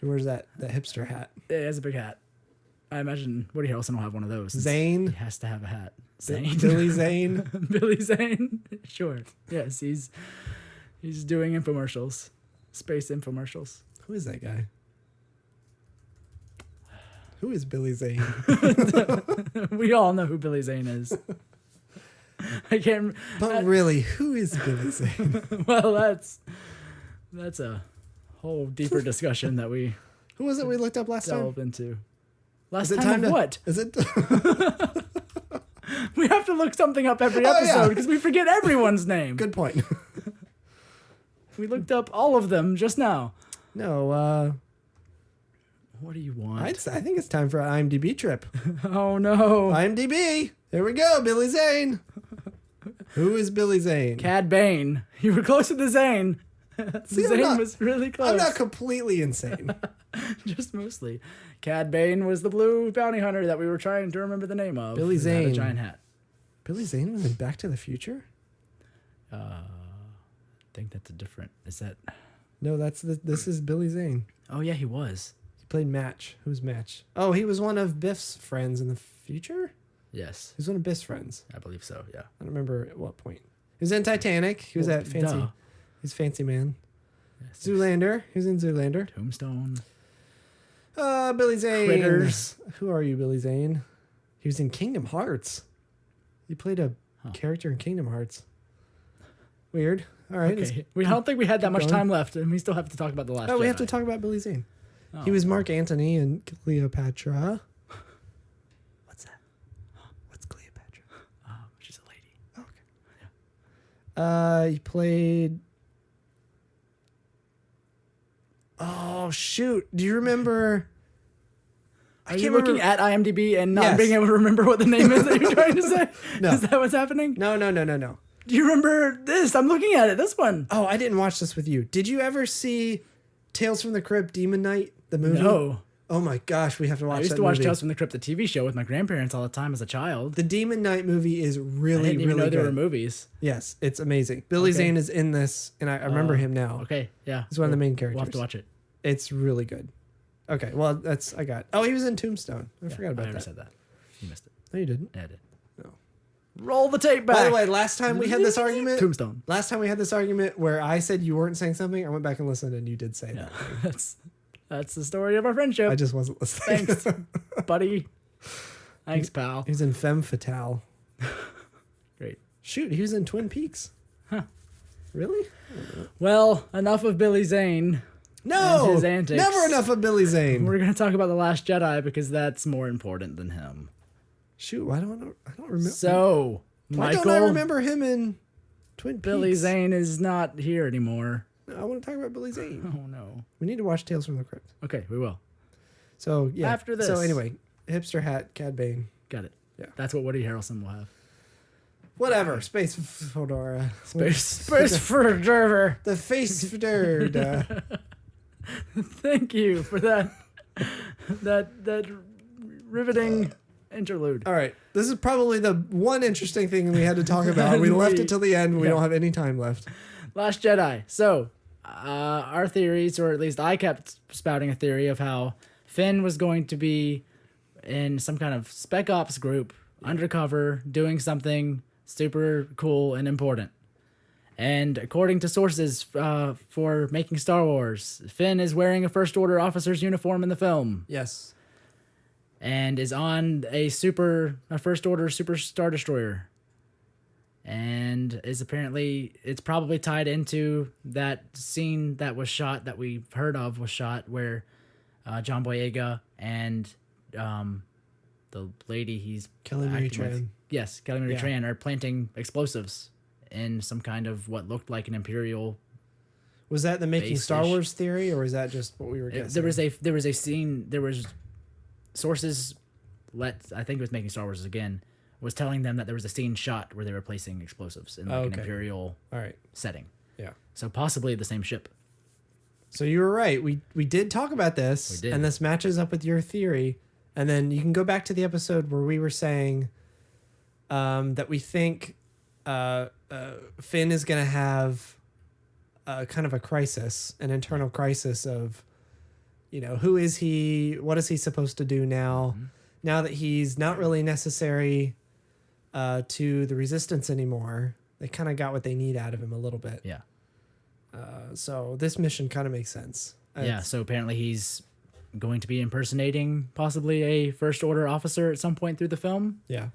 Speaker 3: Who wears that hipster hat?
Speaker 2: Yeah, he has a big hat. I imagine Woody Harrelson will have one of those.
Speaker 3: Zane.
Speaker 2: He has to have a hat. Zane.
Speaker 3: Billy Zane.
Speaker 2: Billy Zane. Sure. Yes, he's doing infomercials. Space infomercials.
Speaker 3: Who is that guy? Who is Billy Zane?
Speaker 2: We all know who Billy Zane is. I can't.
Speaker 3: But really, who is Billy Zane?
Speaker 2: Well, that's a whole deeper discussion that we.
Speaker 3: Who was it we looked up last time?
Speaker 2: Delved into. Last
Speaker 3: is it
Speaker 2: time of what?
Speaker 3: Is it?
Speaker 2: We have to look something up every episode because we forget everyone's name.
Speaker 3: Good point.
Speaker 2: We looked up all of them just now.
Speaker 3: No.
Speaker 2: What do you want?
Speaker 3: I think it's time for an IMDb trip.
Speaker 2: Oh, no.
Speaker 3: IMDb. Here we go. Billy Zane. Who is Billy Zane?
Speaker 2: Cad Bane. You were closer to Zane. Zane was really close.
Speaker 3: I'm not completely insane.
Speaker 2: Just mostly. Cad Bane was the blue bounty hunter that we were trying to remember the name of.
Speaker 3: Billy Zane.
Speaker 2: Had a giant hat.
Speaker 3: Billy Zane was in Back to the Future?
Speaker 2: I think that's a different... Is that...
Speaker 3: No, this is Billy Zane.
Speaker 2: Oh, yeah, he was.
Speaker 3: Played Match. Who's Match? Oh, he was one of Biff's friends in the future?
Speaker 2: Yes.
Speaker 3: He was one of Biff's friends.
Speaker 2: I believe so, yeah.
Speaker 3: I don't remember at what point. He was in Titanic. He was that fancy.
Speaker 2: Duh.
Speaker 3: He's fancy man.
Speaker 2: Yes,
Speaker 3: Zoolander. He was in Zoolander.
Speaker 2: Tombstone.
Speaker 3: Billy Zane.
Speaker 2: Critters.
Speaker 3: Who are you, Billy Zane? He was in Kingdom Hearts. He played a character in Kingdom Hearts. Weird. All right.
Speaker 2: Okay. I don't think we had that much
Speaker 3: going.
Speaker 2: time left, and we still have to talk about the Last Jedi.
Speaker 3: Oh, we have to talk about Billy Zane.
Speaker 2: Oh.
Speaker 3: He was Mark Antony in Cleopatra. What's that? What's Cleopatra?
Speaker 2: She's a lady.
Speaker 3: Oh, okay. He played. Oh shoot! Do you remember?
Speaker 2: Are you looking at IMDb and not being able to remember what the name is that you're trying to say?
Speaker 3: No.
Speaker 2: Is that what's happening?
Speaker 3: No.
Speaker 2: Do you remember this? I'm looking at it. This one.
Speaker 3: Oh, I didn't watch this with you. Did you ever see Tales from the Crypt Demon Knight, the movie?
Speaker 2: No.
Speaker 3: Oh my gosh, we have to watch that.
Speaker 2: I used to watch Tales from the Crypt, the TV show, with my grandparents all the time as a child.
Speaker 3: The Demon Knight movie is really,
Speaker 2: I didn't even
Speaker 3: really
Speaker 2: know
Speaker 3: good.
Speaker 2: there were movies.
Speaker 3: Yes, it's amazing. Billy Zane is in this, and I remember him now.
Speaker 2: Okay, yeah.
Speaker 3: He's one of the main characters.
Speaker 2: We'll have to watch it.
Speaker 3: It's really good. Okay, well, I got. Oh, he was in Tombstone. I forgot about
Speaker 2: I already
Speaker 3: that.
Speaker 2: said that. You missed it.
Speaker 3: No, you didn't.
Speaker 2: Yeah, I did.
Speaker 3: No.
Speaker 2: Roll the tape back.
Speaker 3: By the way, last time we had this argument,
Speaker 2: Tombstone.
Speaker 3: Last time we had this argument where I said you weren't saying something, I went back and listened, and you did say that.
Speaker 2: That's the story of our friendship.
Speaker 3: I just wasn't listening.
Speaker 2: Thanks, buddy. Thanks, pal.
Speaker 3: He was in Femme Fatale.
Speaker 2: Great.
Speaker 3: Shoot, he was in Twin Peaks.
Speaker 2: Huh.
Speaker 3: Really?
Speaker 2: Well, enough of Billy Zane.
Speaker 3: No,
Speaker 2: and his antics.
Speaker 3: Never enough of Billy Zane.
Speaker 2: We're gonna talk about the Last Jedi because that's more important than him.
Speaker 3: Shoot, why don't I don't remember?
Speaker 2: So,
Speaker 3: why
Speaker 2: Michael,
Speaker 3: don't I remember him in Twin Peaks?
Speaker 2: Billy Zane is not here anymore.
Speaker 3: No, I want to talk about Billy Zane.
Speaker 2: Oh no.
Speaker 3: We need to watch Tales from the Crypt.
Speaker 2: Okay, we will.
Speaker 3: So yeah.
Speaker 2: After this.
Speaker 3: So anyway, hipster hat, Cad Bane.
Speaker 2: Got it.
Speaker 3: Yeah.
Speaker 2: That's what Woody Harrelson will have.
Speaker 3: Whatever. Space Fedora.
Speaker 2: Space Fedora.
Speaker 3: The face Fedora.
Speaker 2: Thank you for that riveting interlude.
Speaker 3: All right. This is probably the one interesting thing we had to talk about. We left it till the end. We don't have any time left.
Speaker 2: Last Jedi. So, our theories, or at least I kept spouting a theory of how Finn was going to be in some kind of spec ops group, undercover, doing something super cool and important. And according to sources for making Star Wars, Finn is wearing a First Order officer's uniform in the film.
Speaker 3: Yes.
Speaker 2: And is on a First Order Super Star Destroyer. And is it's probably tied into that scene that was shot, that we've heard of, was shot where John Boyega and the lady he's
Speaker 3: Kelly Marie
Speaker 2: acting with-
Speaker 3: Tran.
Speaker 2: Yes, Kelly Marie Tran are planting explosives in some kind of what looked like an Imperial.
Speaker 3: Was that the making Star
Speaker 2: base-ish.
Speaker 3: Wars theory, or was that just what we were guessing?
Speaker 2: There was a scene. There was sources. I think it was making Star Wars again. Was telling them that there was a scene shot where they were placing explosives in an Imperial setting.
Speaker 3: Yeah.
Speaker 2: So possibly the same ship.
Speaker 3: So you were right. We did talk about this,
Speaker 2: We did.
Speaker 3: and this matches up with your theory. And then you can go back to the episode where we were saying that we think Finn is going to have kind of a crisis, an internal crisis of, who is he? What is he supposed to do now? Mm-hmm. Now that he's not really necessary to the Resistance anymore, they kind of got what they need out of him a little bit.
Speaker 2: Yeah.
Speaker 3: So this mission kind of makes sense.
Speaker 2: Yeah. So apparently he's going to be impersonating possibly a First Order officer at some point through the film.
Speaker 3: Yeah.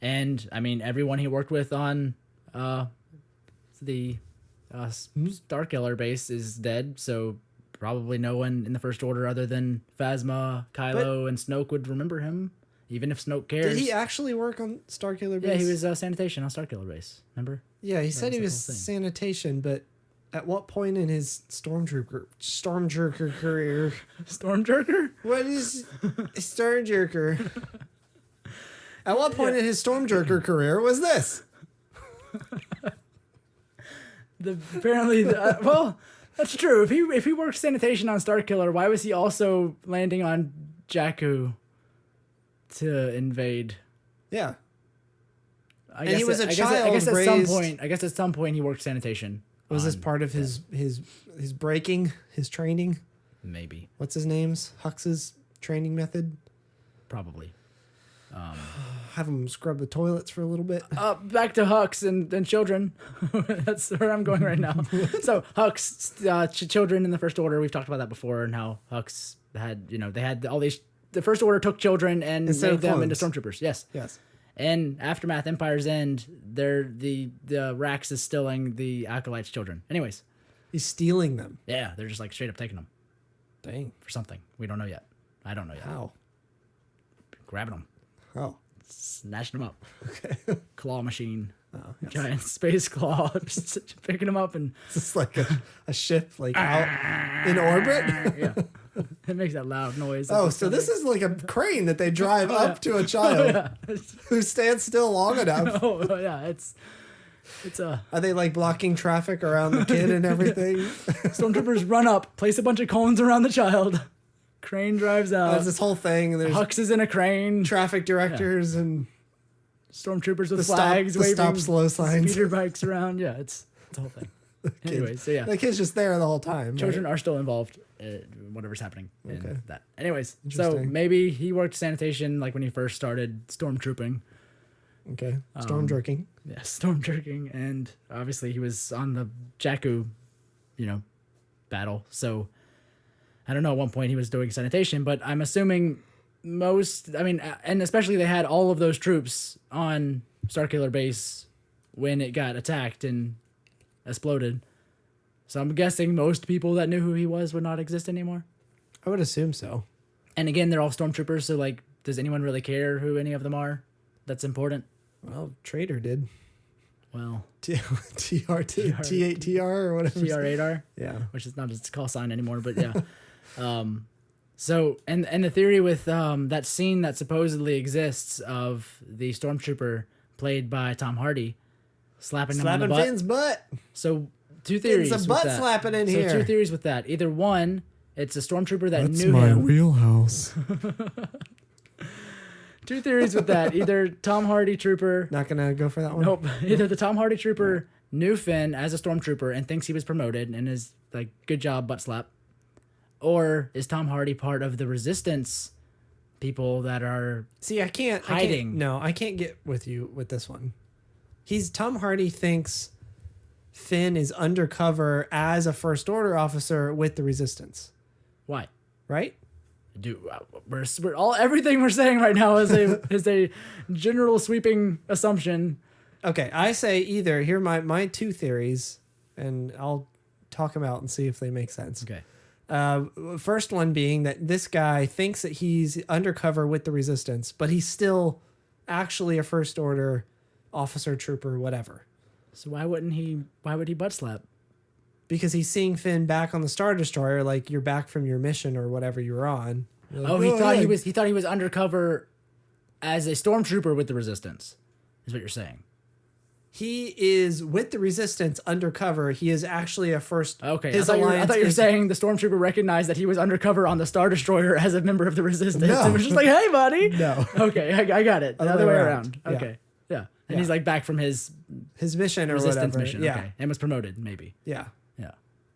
Speaker 2: And I mean, everyone he worked with on the Starkiller base is dead, so probably no one in the First Order other than Phasma, Kylo, and Snoke would remember him, even if Snoke cares.
Speaker 3: Did he actually work on Starkiller base?
Speaker 2: Yeah, he was sanitation on Starkiller base. Remember?
Speaker 3: Yeah, he said he was
Speaker 2: the whole thing.
Speaker 3: sanitation, but at what point in his stormtrooper career?
Speaker 2: Stormjerker?
Speaker 3: What is a stormjerker? At what point in his stormjerker career was this?
Speaker 2: Well, that's true. If he worked sanitation on Starkiller, why was he also landing on Jakku to invade?
Speaker 3: Yeah.
Speaker 2: I
Speaker 3: And he was a child
Speaker 2: I guess
Speaker 3: raised-
Speaker 2: at some point he worked sanitation.
Speaker 3: Was this part of his breaking, his training?
Speaker 2: Maybe.
Speaker 3: What's his name's? Hux's training method?
Speaker 2: Probably.
Speaker 3: Have him scrub the toilets for a little bit.
Speaker 2: Back to Hux and children. That's where I'm going right now. So Hux, children in the First Order. We've talked about that before, and how Hux had, they had all these. The First Order took children and
Speaker 3: Instead
Speaker 2: made
Speaker 3: of
Speaker 2: them into
Speaker 3: clones.
Speaker 2: stormtroopers. Yes.
Speaker 3: Yes.
Speaker 2: in Aftermath Empire's End, the Rax is stealing the Acolyte's children. Anyways.
Speaker 3: He's stealing them.
Speaker 2: Yeah, they're just like straight up taking them.
Speaker 3: Dang.
Speaker 2: For something. We don't know yet. I don't know yet.
Speaker 3: How?
Speaker 2: Grabbing them.
Speaker 3: Oh.
Speaker 2: Snatching them up.
Speaker 3: Okay.
Speaker 2: Claw machine.
Speaker 3: Oh, yes.
Speaker 2: Giant space claw. Just picking them up and...
Speaker 3: It's like a ship like out in orbit?
Speaker 2: Yeah. It makes that loud noise.
Speaker 3: Oh, so this is like a crane that they drive up to a child who stands still long enough.
Speaker 2: Oh, yeah. It's
Speaker 3: Are they like blocking traffic around the kid and everything?
Speaker 2: Stormtroopers run up, place a bunch of cones around the child. Crane drives out.
Speaker 3: There's this whole thing. There's
Speaker 2: Hux is in a crane.
Speaker 3: traffic directors and
Speaker 2: Stormtroopers with
Speaker 3: the
Speaker 2: flags waving.
Speaker 3: stop slow signs.
Speaker 2: Speeder bikes around. Yeah, it's a whole thing. Anyway, so yeah.
Speaker 3: The kid's just there the whole time.
Speaker 2: Children
Speaker 3: right?
Speaker 2: are still involved whatever's happening in that. Anyways, so
Speaker 3: Interesting.
Speaker 2: maybe he worked sanitation like when he first started stormtrooping.
Speaker 3: Okay. Storm jerking.
Speaker 2: Yeah, storm jerking, and obviously he was on the Jakku, battle. So I don't know. At one point he was doing sanitation, but I'm assuming and especially they had all of those troops on Starkiller Base when it got attacked and exploded. So I'm guessing most people that knew who he was would not exist anymore.
Speaker 3: I would assume so.
Speaker 2: And again, they're all stormtroopers. So like, does anyone really care who any of them are? That's important.
Speaker 3: Well, Trader did.
Speaker 2: Well,
Speaker 3: T8TR or whatever.
Speaker 2: TR8R.
Speaker 3: Yeah.
Speaker 2: Which is not its call sign anymore, but yeah. So, and the theory with that scene that supposedly exists of the stormtrooper played by Tom Hardy slapping him on the butt.
Speaker 3: Finn's butt.
Speaker 2: So, two theories.
Speaker 3: Getting some butt slapping in here.
Speaker 2: So, two theories with that. Either one, it's a stormtrooper that
Speaker 3: That's
Speaker 2: knew
Speaker 3: my
Speaker 2: him.
Speaker 3: wheelhouse.
Speaker 2: Two theories with that. Either Tom Hardy trooper.
Speaker 3: Not gonna go for that one.
Speaker 2: Nope. Either the Tom Hardy trooper knew Finn as a stormtrooper and thinks he was promoted and is like, good job, butt slap. Or is Tom Hardy part of the resistance people that are
Speaker 3: I can't get with you with this one. Tom Hardy thinks Finn is undercover as a First Order officer with the resistance.
Speaker 2: Why?
Speaker 3: Right?
Speaker 2: We're everything we're saying right now is a general sweeping assumption.
Speaker 3: Okay, I say either. Here are my two theories, and I'll talk them out and see if they make sense.
Speaker 2: Okay.
Speaker 3: First one being that this guy thinks that he's undercover with the resistance, but he's still actually a First Order officer, trooper, whatever.
Speaker 2: So why would he butt slap?
Speaker 3: Because he's seeing Finn back on the Star Destroyer, like you're back from your mission or whatever you were on. Like,
Speaker 2: he thought he was undercover as a stormtrooper with the resistance. Is what you're saying.
Speaker 3: He is with the resistance undercover. He is actually a first.
Speaker 2: Okay, I thought you were saying the stormtrooper recognized that he was undercover on the Star Destroyer as a member of the resistance.
Speaker 3: No.
Speaker 2: It was just like, hey, buddy.
Speaker 3: No.
Speaker 2: Okay, I got it. The other way around.
Speaker 3: Yeah.
Speaker 2: Okay, yeah. And he's like back from his
Speaker 3: mission or
Speaker 2: resistance
Speaker 3: whatever.
Speaker 2: mission.
Speaker 3: Yeah.
Speaker 2: Okay, and was promoted maybe.
Speaker 3: Yeah.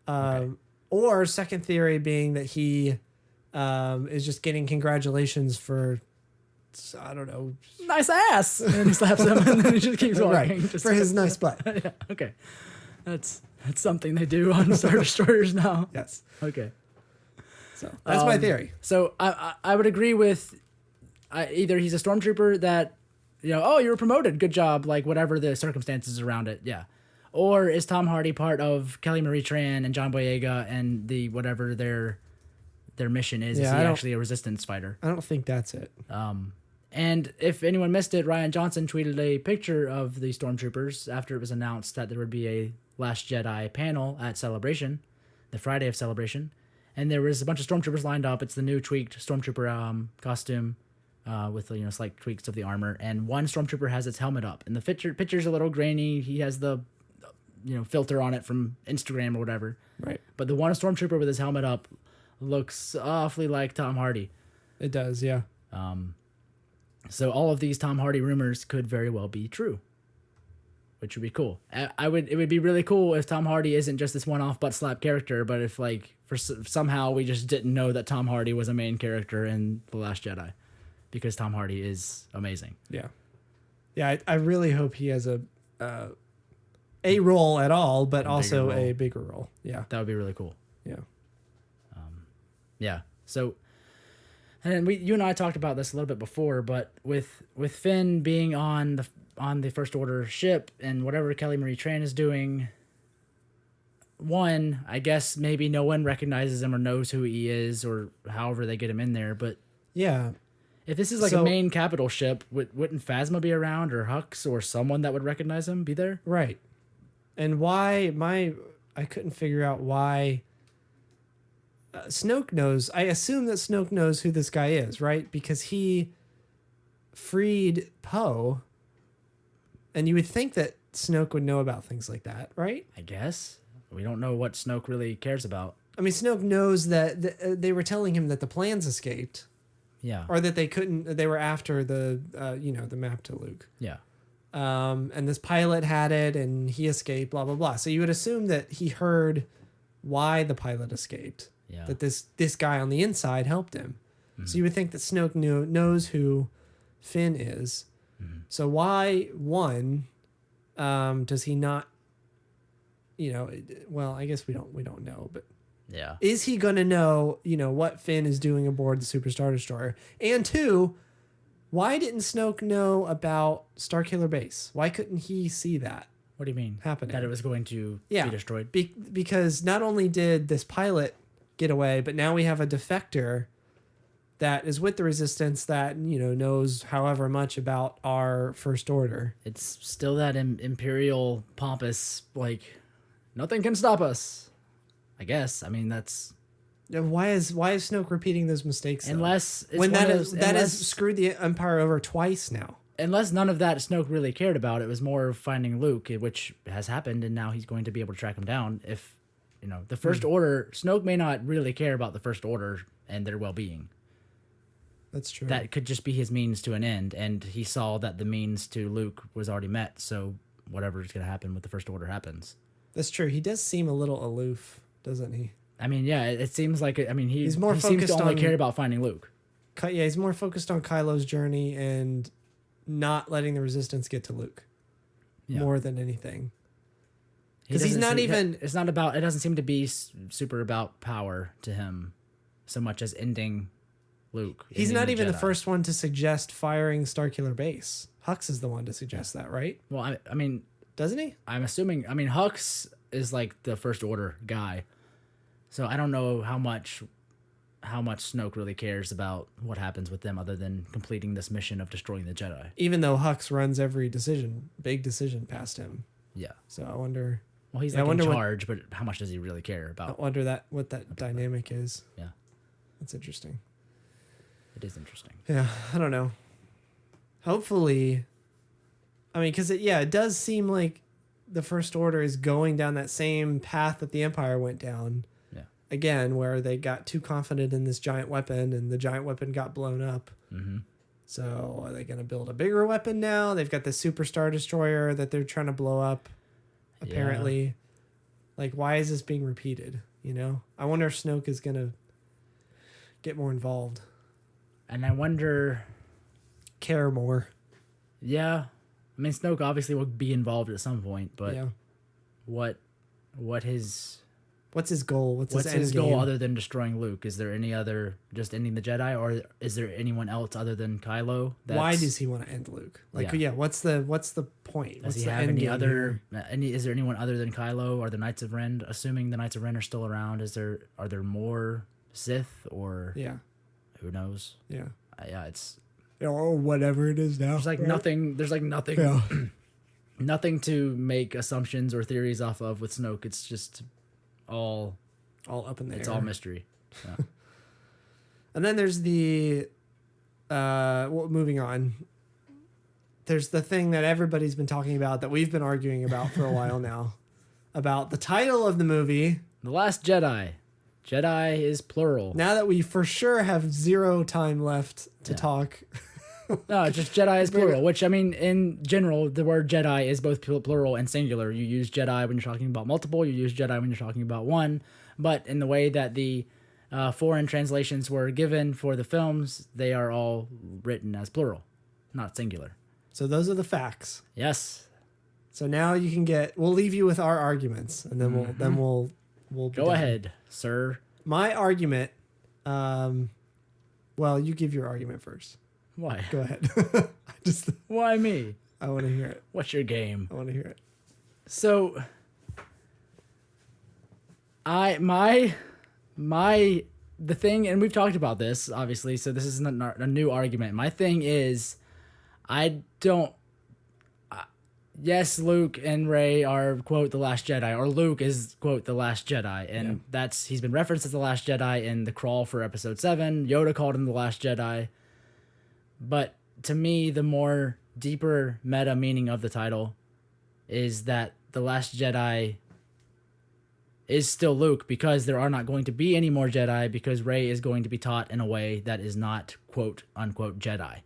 Speaker 2: Yeah.
Speaker 3: Or second theory being that he is just getting congratulations for, I don't know,
Speaker 2: nice ass, and then he slaps him, and then he just keeps walking.
Speaker 3: right,
Speaker 2: Just
Speaker 3: for his nice butt.
Speaker 2: Yeah. Okay. That's something they do on Star Destroyers now.
Speaker 3: Yes.
Speaker 2: Okay.
Speaker 3: So that's my theory.
Speaker 2: So I would agree with either he's a stormtrooper that, oh, you were promoted, good job, like whatever the circumstances around it, yeah. Or is Tom Hardy part of Kelly Marie Tran and John Boyega and the whatever their mission is?
Speaker 3: Yeah,
Speaker 2: is he actually a resistance fighter?
Speaker 3: I don't think that's it.
Speaker 2: And if anyone missed it, Ryan Johnson tweeted a picture of the stormtroopers after it was announced that there would be a Last Jedi panel at Celebration, the Friday of Celebration. And there was a bunch of stormtroopers lined up. It's the new tweaked stormtrooper costume with slight tweaks of the armor. And one stormtrooper has its helmet up. And the picture's a little grainy. He has the filter on it from Instagram or whatever.
Speaker 3: Right.
Speaker 2: But the one stormtrooper with his helmet up looks awfully like Tom Hardy.
Speaker 3: It does, yeah.
Speaker 2: So all of these Tom Hardy rumors could very well be true, which would be cool. It would be really cool if Tom Hardy isn't just this one-off butt slap character, but if somehow we just didn't know that Tom Hardy was a main character in The Last Jedi, because Tom Hardy is amazing.
Speaker 3: Yeah. Yeah, I really hope he has a role at all, but also a bigger role. Yeah.
Speaker 2: That would be really cool.
Speaker 3: Yeah.
Speaker 2: Yeah. So And you and I talked about this a little bit before, but with Finn being on the First Order ship and whatever Kelly Marie Tran is doing, one, I guess maybe no one recognizes him or knows who he is, or however they get him in there. But
Speaker 3: yeah,
Speaker 2: if this is like a main capital ship, wouldn't Phasma be around, or Hux, or someone that would recognize him be there?
Speaker 3: Right. And why I couldn't figure out why Snoke knows. I assume that Snoke knows who this guy is, right? Because he freed Poe, and you would think that Snoke would know about things like that, right?
Speaker 2: I guess. We don't know what Snoke really cares about.
Speaker 3: I mean, Snoke knows that they were telling him that the plans escaped.
Speaker 2: Yeah.
Speaker 3: Or that they were after the map to Luke.
Speaker 2: Yeah.
Speaker 3: And this pilot had it and he escaped, blah, blah, blah. So you would assume that he heard why the pilot escaped.
Speaker 2: Yeah.
Speaker 3: That this guy on the inside helped him. Mm-hmm. So you would think that Snoke knows who Finn is. Mm-hmm. So why, one, does he not, well, I guess we don't know, but
Speaker 2: yeah,
Speaker 3: is he going to know, what Finn is doing aboard the Super Star Destroyer? And two, why didn't Snoke know about Starkiller Base? Why couldn't he see that?
Speaker 2: What do you mean?
Speaker 3: Happening?
Speaker 2: That it was going to be destroyed?
Speaker 3: Because not only did this pilot get away, but now we have a defector that is with the Resistance that, knows however much about our First Order.
Speaker 2: It's still that imperial pompous, like, nothing can stop us, I guess. I mean, that's...
Speaker 3: Why is Snoke repeating those mistakes?
Speaker 2: Unless it's
Speaker 3: when that has screwed the Empire over twice now.
Speaker 2: Unless none of that Snoke really cared about. It was more finding Luke, which has happened, and now he's going to be able to track him down. If the First Order, Snoke may not really care about the First Order and their well-being.
Speaker 3: That's true.
Speaker 2: That could just be his means to an end, and he saw that the means to Luke was already met. So whatever's going to happen with the First Order happens.
Speaker 3: That's true. He does seem a little aloof, doesn't he?
Speaker 2: I mean, yeah, it seems like... I mean, he
Speaker 3: seems to
Speaker 2: only care about finding Luke.
Speaker 3: Yeah, he's more focused on Kylo's journey and not letting the Resistance get to Luke. Yeah. More than anything. Because he's not even...
Speaker 2: It's not about... It doesn't seem to be super about power to him so much as ending Luke.
Speaker 3: He's not even the first one to suggest firing Starkiller Base. Hux is the one to suggest that, right?
Speaker 2: Well, I mean...
Speaker 3: Doesn't he?
Speaker 2: I'm assuming... I mean, Hux is like the First Order guy. So I don't know how much Snoke really cares about what happens with them other than completing this mission of destroying the Jedi.
Speaker 3: Even though Hux runs every big decision past him.
Speaker 2: Yeah.
Speaker 3: So I wonder...
Speaker 2: Well, he's in charge, but how much does he really care about?
Speaker 3: I wonder what that dynamic is.
Speaker 2: Yeah.
Speaker 3: That's interesting.
Speaker 2: It is interesting.
Speaker 3: Yeah, I don't know. Hopefully... I mean, because it does seem like the First Order is going down that same path that the Empire went down.
Speaker 2: Yeah.
Speaker 3: Again, where they got too confident in this giant weapon and the giant weapon got blown up.
Speaker 2: Mm-hmm.
Speaker 3: So are they going to build a bigger weapon now? They've got the Super Star Destroyer that they're trying to blow up, apparently. Yeah. Like, why is this being repeated? I wonder if Snoke is going to get more involved.
Speaker 2: And I wonder...
Speaker 3: Care more.
Speaker 2: Yeah. I mean, Snoke obviously will be involved at some point, but what's his goal? What's his goal other than destroying Luke? Is there any other, just ending the Jedi, or is there anyone else other than Kylo?
Speaker 3: Why does he want to end Luke? What's the point?
Speaker 2: Does he have any other? Is there anyone other than Kylo? Are the Knights of Ren? Assuming the Knights of Ren are still around, are there more Sith or who knows?
Speaker 3: Yeah,
Speaker 2: it's.
Speaker 3: Or whatever it is now.
Speaker 2: There's like nothing. There's like nothing. Yeah. Nothing to make assumptions or theories off of with Snoke. It's just all
Speaker 3: up in the air.
Speaker 2: It's all mystery. Yeah.
Speaker 3: And then there's the moving on. There's the thing that everybody's been talking about that we've been arguing about for a while now, about the title of the movie,
Speaker 2: The Last Jedi. Jedi is plural.
Speaker 3: Now that we for sure have zero time left to talk.
Speaker 2: No, just Jedi is plural, which, I mean, in general, the word Jedi is both plural and singular. You use Jedi when you're talking about multiple. You use Jedi when you're talking about one. But in the way that the foreign translations were given for the films, they are all written as plural, not singular.
Speaker 3: So those are the facts.
Speaker 2: Yes.
Speaker 3: So now you can we'll leave you with our arguments, and then we'll
Speaker 2: go ahead, sir.
Speaker 3: My argument Well, you give your argument first.
Speaker 2: Why?
Speaker 3: Go ahead.
Speaker 2: Why me?
Speaker 3: I want to hear it.
Speaker 2: What's your game?
Speaker 3: I want to hear it.
Speaker 2: So, the thing, and we've talked about this, obviously, so this isn't a new argument. My thing is, yes, Luke and Rey are, quote, the Last Jedi, or Luke is, quote, the Last Jedi, and he's been referenced as the Last Jedi in the crawl for Episode 7. Yoda called him the Last Jedi. But to me, the more deeper meta meaning of the title is that the Last Jedi is still Luke, because there are not going to be any more Jedi, because Rey is going to be taught in a way that is not, quote unquote, Jedi.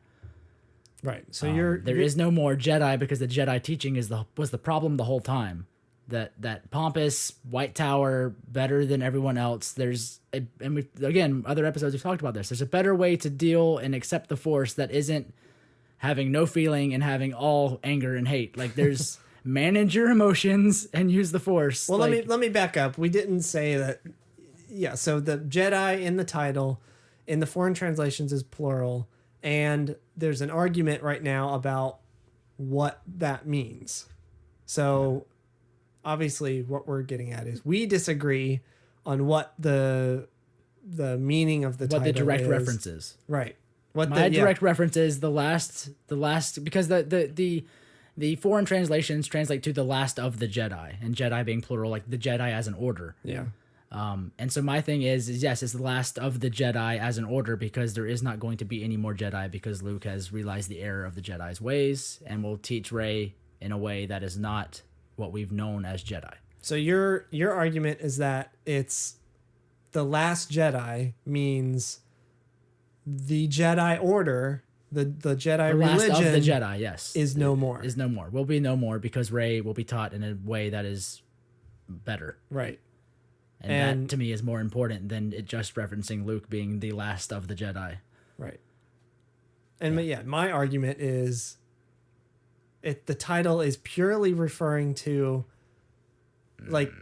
Speaker 3: Right. So
Speaker 2: there is no more Jedi, because the Jedi teaching was the problem the whole time. That pompous white tower, better than everyone else. Other episodes we've talked about this. There's a better way to deal and accept the Force that isn't having no feeling and having all anger and hate. Like, there's manage your emotions and use the Force.
Speaker 3: Well, let me back up. We didn't say that. Yeah. So the Jedi in the title, in the foreign translations, is plural, and there's an argument right now about what that means. So obviously, what we're getting at is we disagree on what the meaning of the title is.
Speaker 2: What the direct reference is.
Speaker 3: Right.
Speaker 2: My direct reference is the last, because the foreign translations translate to the last of the Jedi, and Jedi being plural, like the Jedi as an order.
Speaker 3: Yeah.
Speaker 2: And so my thing is yes, it's the last of the Jedi as an order, because there is not going to be any more Jedi, because Luke has realized the error of the Jedi's ways and will teach Rey in a way that is not what we've known as Jedi. So
Speaker 3: your argument is that it's the Last Jedi means the Jedi Order, the Jedi religion,
Speaker 2: last of the Jedi, yes,
Speaker 3: is no more.
Speaker 2: Is no more. Will be no more, because Rey will be taught in a way that is better.
Speaker 3: Right.
Speaker 2: And that to me is more important than it just referencing Luke being the last of the Jedi.
Speaker 3: Right. And my argument is the title is purely referring to like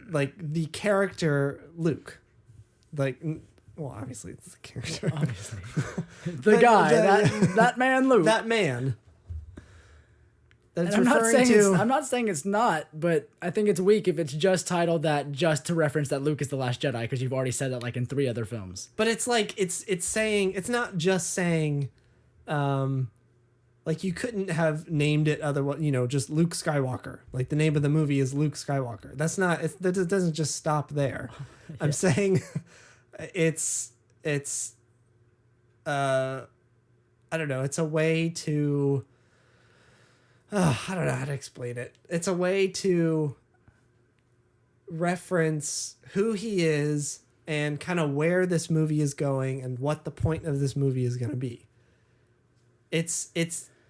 Speaker 3: the character Luke. Like, well, obviously it's the character.
Speaker 2: Obviously. the guy, that man Luke.
Speaker 3: That man. That's
Speaker 2: I'm
Speaker 3: referring
Speaker 2: not saying it's not, but I think it's weak if it's just titled that just to reference that Luke is the Last Jedi, because you've already said that like in 3 other films.
Speaker 3: But it's like it's saying, it's not just saying like you couldn't have named it otherwise, just Luke Skywalker. Like the name of the movie is Luke Skywalker. That's not, that doesn't just stop there. Yeah. I'm saying it's I don't know, it's a way to I don't know how to explain it. It's a way to reference who he is and kind of where this movie is going and what the point of this movie is going to be. It's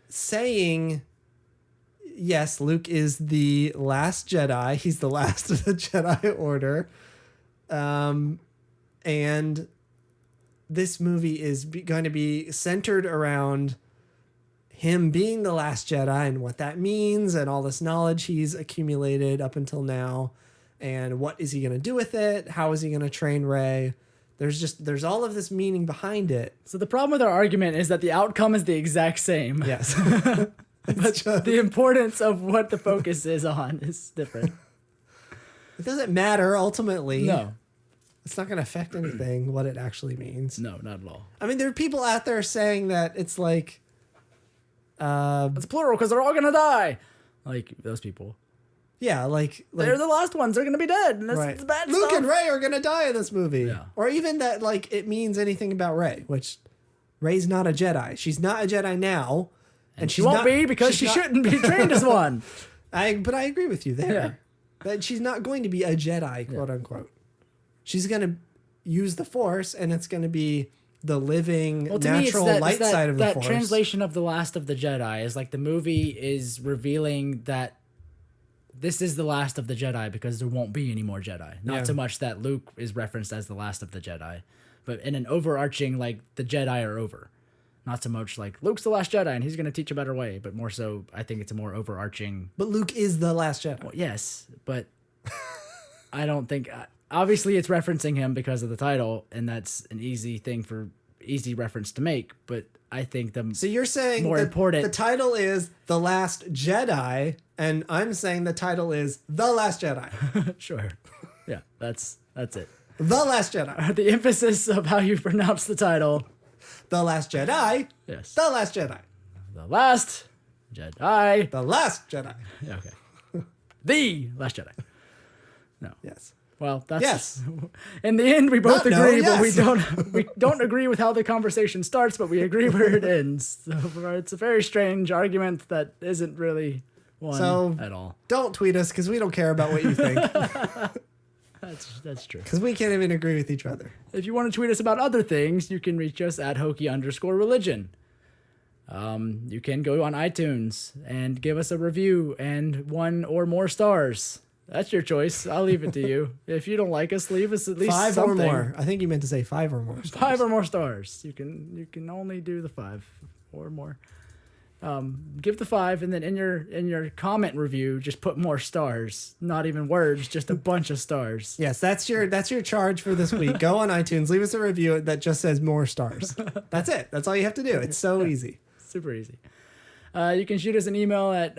Speaker 3: saying, yes, Luke is the last Jedi. He's the last of the Jedi Order. And this movie is going to be centered around him being the last Jedi and what that means and all this knowledge he's accumulated up until now. And what is he going to do with it? How is he going to train Rey? There's all of this meaning behind it.
Speaker 2: So the problem with our argument is that the outcome is the exact same.
Speaker 3: Yes.
Speaker 2: But the importance of what the focus is on is different.
Speaker 3: It doesn't matter ultimately.
Speaker 2: No.
Speaker 3: It's not going to affect anything, what it actually means.
Speaker 2: No, not at all.
Speaker 3: I mean, there are people out there saying that it's like...
Speaker 2: it's plural because they're all going to die. Like, those people.
Speaker 3: Yeah, like
Speaker 2: they're the last ones. They're going to be dead. And
Speaker 3: right.
Speaker 2: It's bad
Speaker 3: Luke
Speaker 2: stuff.
Speaker 3: and Rey are going to die in this movie.
Speaker 2: Yeah.
Speaker 3: Or even that, like, it means anything about Rey, which Rey's not a Jedi. She's not a Jedi now.
Speaker 2: And she won't be because she shouldn't be trained as one.
Speaker 3: But I agree with you there.
Speaker 2: Yeah.
Speaker 3: That she's not going to be a Jedi, quote unquote. She's going to use the Force, and it's going to be the living, natural light side of the Force.
Speaker 2: That translation of the last of the Jedi is like the movie is revealing that this is the last of the Jedi because there won't be any more Jedi. Not so much that Luke is referenced as the last of the Jedi, but in an overarching, like, the Jedi are over. Not so much like Luke's the last Jedi and he's going to teach a better way, but more so I think it's a more overarching...
Speaker 3: But Luke is the last Jedi.
Speaker 2: Well, yes, but I don't think... Obviously, it's referencing him because of the title, and that's an easy thing for easy reference to make, but I think
Speaker 3: So you're saying
Speaker 2: more important.
Speaker 3: The title is The Last Jedi, and I'm saying the title is The Last Jedi.
Speaker 2: Sure. Yeah, that's it.
Speaker 3: The Last Jedi.
Speaker 2: The emphasis of how you pronounce the title.
Speaker 3: The Last Jedi.
Speaker 2: Yes.
Speaker 3: The Last Jedi.
Speaker 2: The Last Jedi.
Speaker 3: The Last Jedi.
Speaker 2: Yeah, okay. The Last Jedi. No.
Speaker 3: Yes.
Speaker 2: Well, that's
Speaker 3: Yes.
Speaker 2: In the end, we both
Speaker 3: Not no,
Speaker 2: agree, but
Speaker 3: yes.
Speaker 2: we don't agree with how the conversation starts, but we agree where it ends. So it's a very strange argument that isn't really one at all.
Speaker 3: Don't tweet us because we don't care about what you think.
Speaker 2: That's true.
Speaker 3: Because we can't even agree with each other.
Speaker 2: If you want to tweet us about other things, you can reach us at Hokey_religion. You can go on iTunes and give us a review and 1 or more stars. That's your choice. I'll leave it to you. If you don't like us, leave us at least
Speaker 3: 5
Speaker 2: something.
Speaker 3: or more. I think you meant to say 5 or more. Stars.
Speaker 2: 5 or more stars. You can only do the 5 or more. Give the 5, and then in your comment review, just put more stars. Not even words, just a bunch of stars.
Speaker 3: Yes, that's your charge for this week. Go on iTunes, leave us a review that just says more stars. That's it. That's all you have to do. It's so easy.
Speaker 2: Super easy. You can shoot us an email at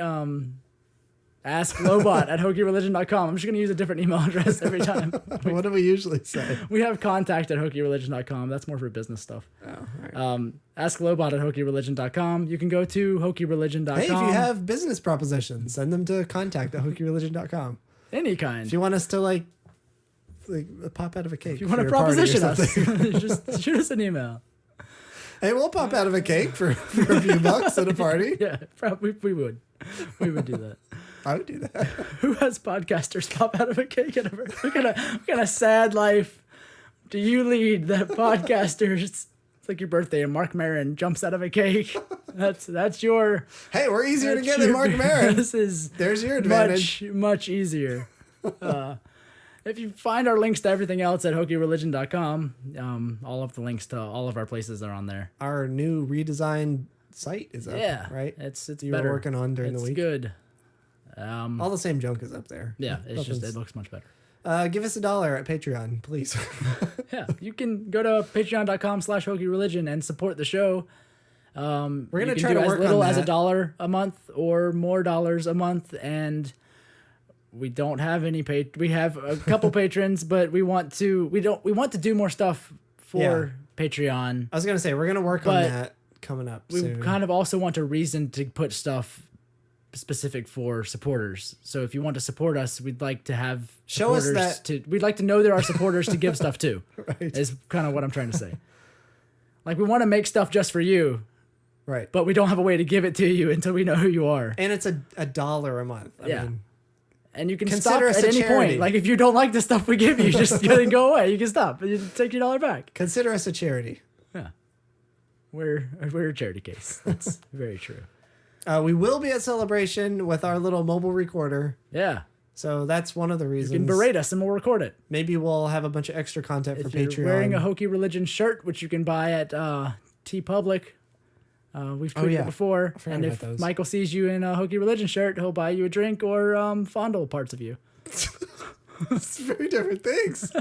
Speaker 2: asklobot@hokeyreligion.com. I'm just going to use a different email address every time.
Speaker 3: What do we usually say?
Speaker 2: We have contact@hokeyreligion.com. That's more for business stuff.
Speaker 3: Oh, right.
Speaker 2: Asklobot@hokeyreligion.com. You can go to hokeyreligion.com.
Speaker 3: Hey, if you have business propositions, send them to contact@hokeyreligion.com.
Speaker 2: Any kind.
Speaker 3: If you want us to like pop out of a cake.
Speaker 2: If you want to proposition us, just shoot us an email.
Speaker 3: Hey, we'll pop out of a cake for a few bucks at a party.
Speaker 2: Yeah, probably we would. We would do that.
Speaker 3: I would do that.
Speaker 2: Who has podcasters pop out of a cake? What kind of sad life do you lead that podcasters? It's like your birthday and Mark Maron jumps out of a cake. That's your.
Speaker 3: Hey, we're easier to get than Mark Maron. There's your advantage.
Speaker 2: Much easier. If you find our links to everything else at hokeyreligion.com, all of the links to all of our places are on there.
Speaker 3: Our new redesigned site is up. Yeah, right.
Speaker 2: It's
Speaker 3: you
Speaker 2: better.
Speaker 3: Were working on during the week.
Speaker 2: It's good.
Speaker 3: All the same junk is up there.
Speaker 2: Yeah, it looks much better.
Speaker 3: Give us $1 at Patreon, please.
Speaker 2: Yeah, you can go to patreon.com/hokeyreligion and support the show.
Speaker 3: We're gonna try to work
Speaker 2: as little
Speaker 3: on
Speaker 2: as
Speaker 3: that.
Speaker 2: $1 a month or more dollars a month, and we don't have any we have a couple patrons, but we want to do more stuff for Patreon.
Speaker 3: I was gonna say we're gonna work on that coming up soon.
Speaker 2: We kind of also want a reason to put stuff specific for supporters. So if you want to support us, we'd like to have we'd like to know there are supporters to give stuff to. Right. Is kind of what I'm trying to say. Like, we want to make stuff just for you.
Speaker 3: Right.
Speaker 2: But we don't have a way to give it to you until we know who you are.
Speaker 3: And it's $1 a month. I mean,
Speaker 2: and you can stop at any point. Like, if you don't like the stuff we give you, just go away. You can stop. You take your $1 back.
Speaker 3: Consider us a charity.
Speaker 2: Yeah. We're a charity case. That's very true.
Speaker 3: We will be at Celebration with our little mobile recorder.
Speaker 2: Yeah.
Speaker 3: So that's one of the reasons.
Speaker 2: You can berate us and we'll record it.
Speaker 3: Maybe we'll have a bunch of extra content for Patreon.
Speaker 2: If you're wearing a Hokey Religion shirt, which you can buy at TeePublic, we've tweeted it before. And if Michael sees you in a Hokey Religion shirt, he'll buy you a drink or fondle parts of you.
Speaker 3: It's very different things.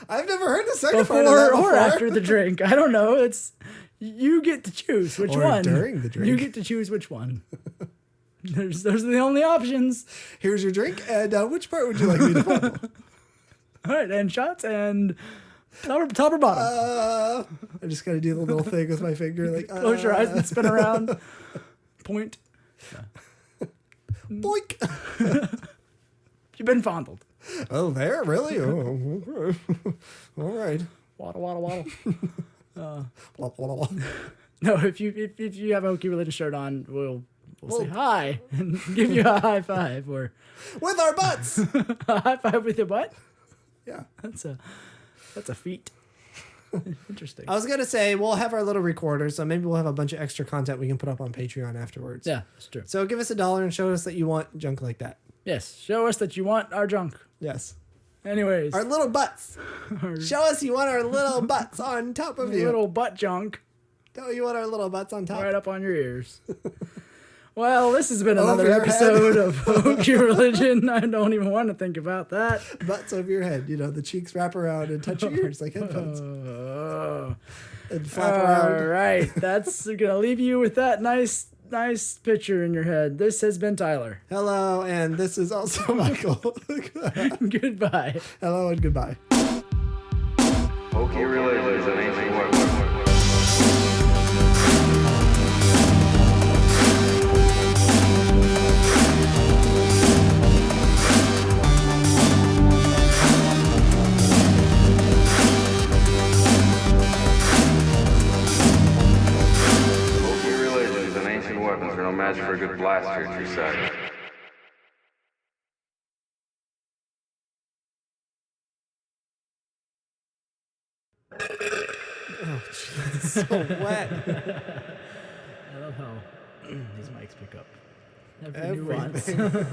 Speaker 3: I've never heard the second
Speaker 2: part of that before. Or after the drink. I don't know. You get to choose which one.
Speaker 3: During the drink.
Speaker 2: You get to choose which one. Those are the only options.
Speaker 3: Here's your drink, and which part would you like me to fondle?
Speaker 2: All right, and shots and top or bottom.
Speaker 3: I just got to do the little thing with my finger, like
Speaker 2: close your eyes and spin around. Point. Yeah.
Speaker 3: Boink.
Speaker 2: You've been fondled.
Speaker 3: Oh, there, really? Oh, okay. All right.
Speaker 2: Waddle, waddle, waddle.
Speaker 3: Blah, blah, blah.
Speaker 2: No, if you have a Hokey Religion shirt on, we'll say hi and give you a high five, or
Speaker 3: with our butts.
Speaker 2: A high five with your butt.
Speaker 3: Yeah,
Speaker 2: that's a feat. Interesting.
Speaker 3: I was gonna say we'll have our little recorder, so maybe we'll have a bunch of extra content we can put up on Patreon afterwards.
Speaker 2: Yeah, that's true.
Speaker 3: So give us $1 and show us that you want junk like that.
Speaker 2: Yes, show us that you want our junk.
Speaker 3: Yes.
Speaker 2: Anyways,
Speaker 3: our little butts. Show us you want our little butts on top of you.
Speaker 2: Little butt junk.
Speaker 3: Don't you want our little butts on top?
Speaker 2: Right up on your ears. Well, this has been another episode of Hokey Religion. I don't even want to think about that.
Speaker 3: Butts over your head. You know, the cheeks wrap around and touch your ears like headphones. and flap
Speaker 2: All
Speaker 3: around.
Speaker 2: right, that's gonna leave you with that nice picture in your head. This has been Tyler.
Speaker 3: Hello, and this is also Michael.
Speaker 2: Goodbye.
Speaker 3: Hello and goodbye.
Speaker 1: Hokey Religion is an ancient weapon. Weapons are no match for a good blaster at your side.
Speaker 3: Oh, jeez, it's so wet.
Speaker 2: I love how these mics pick up every
Speaker 3: Everything.
Speaker 2: nuance.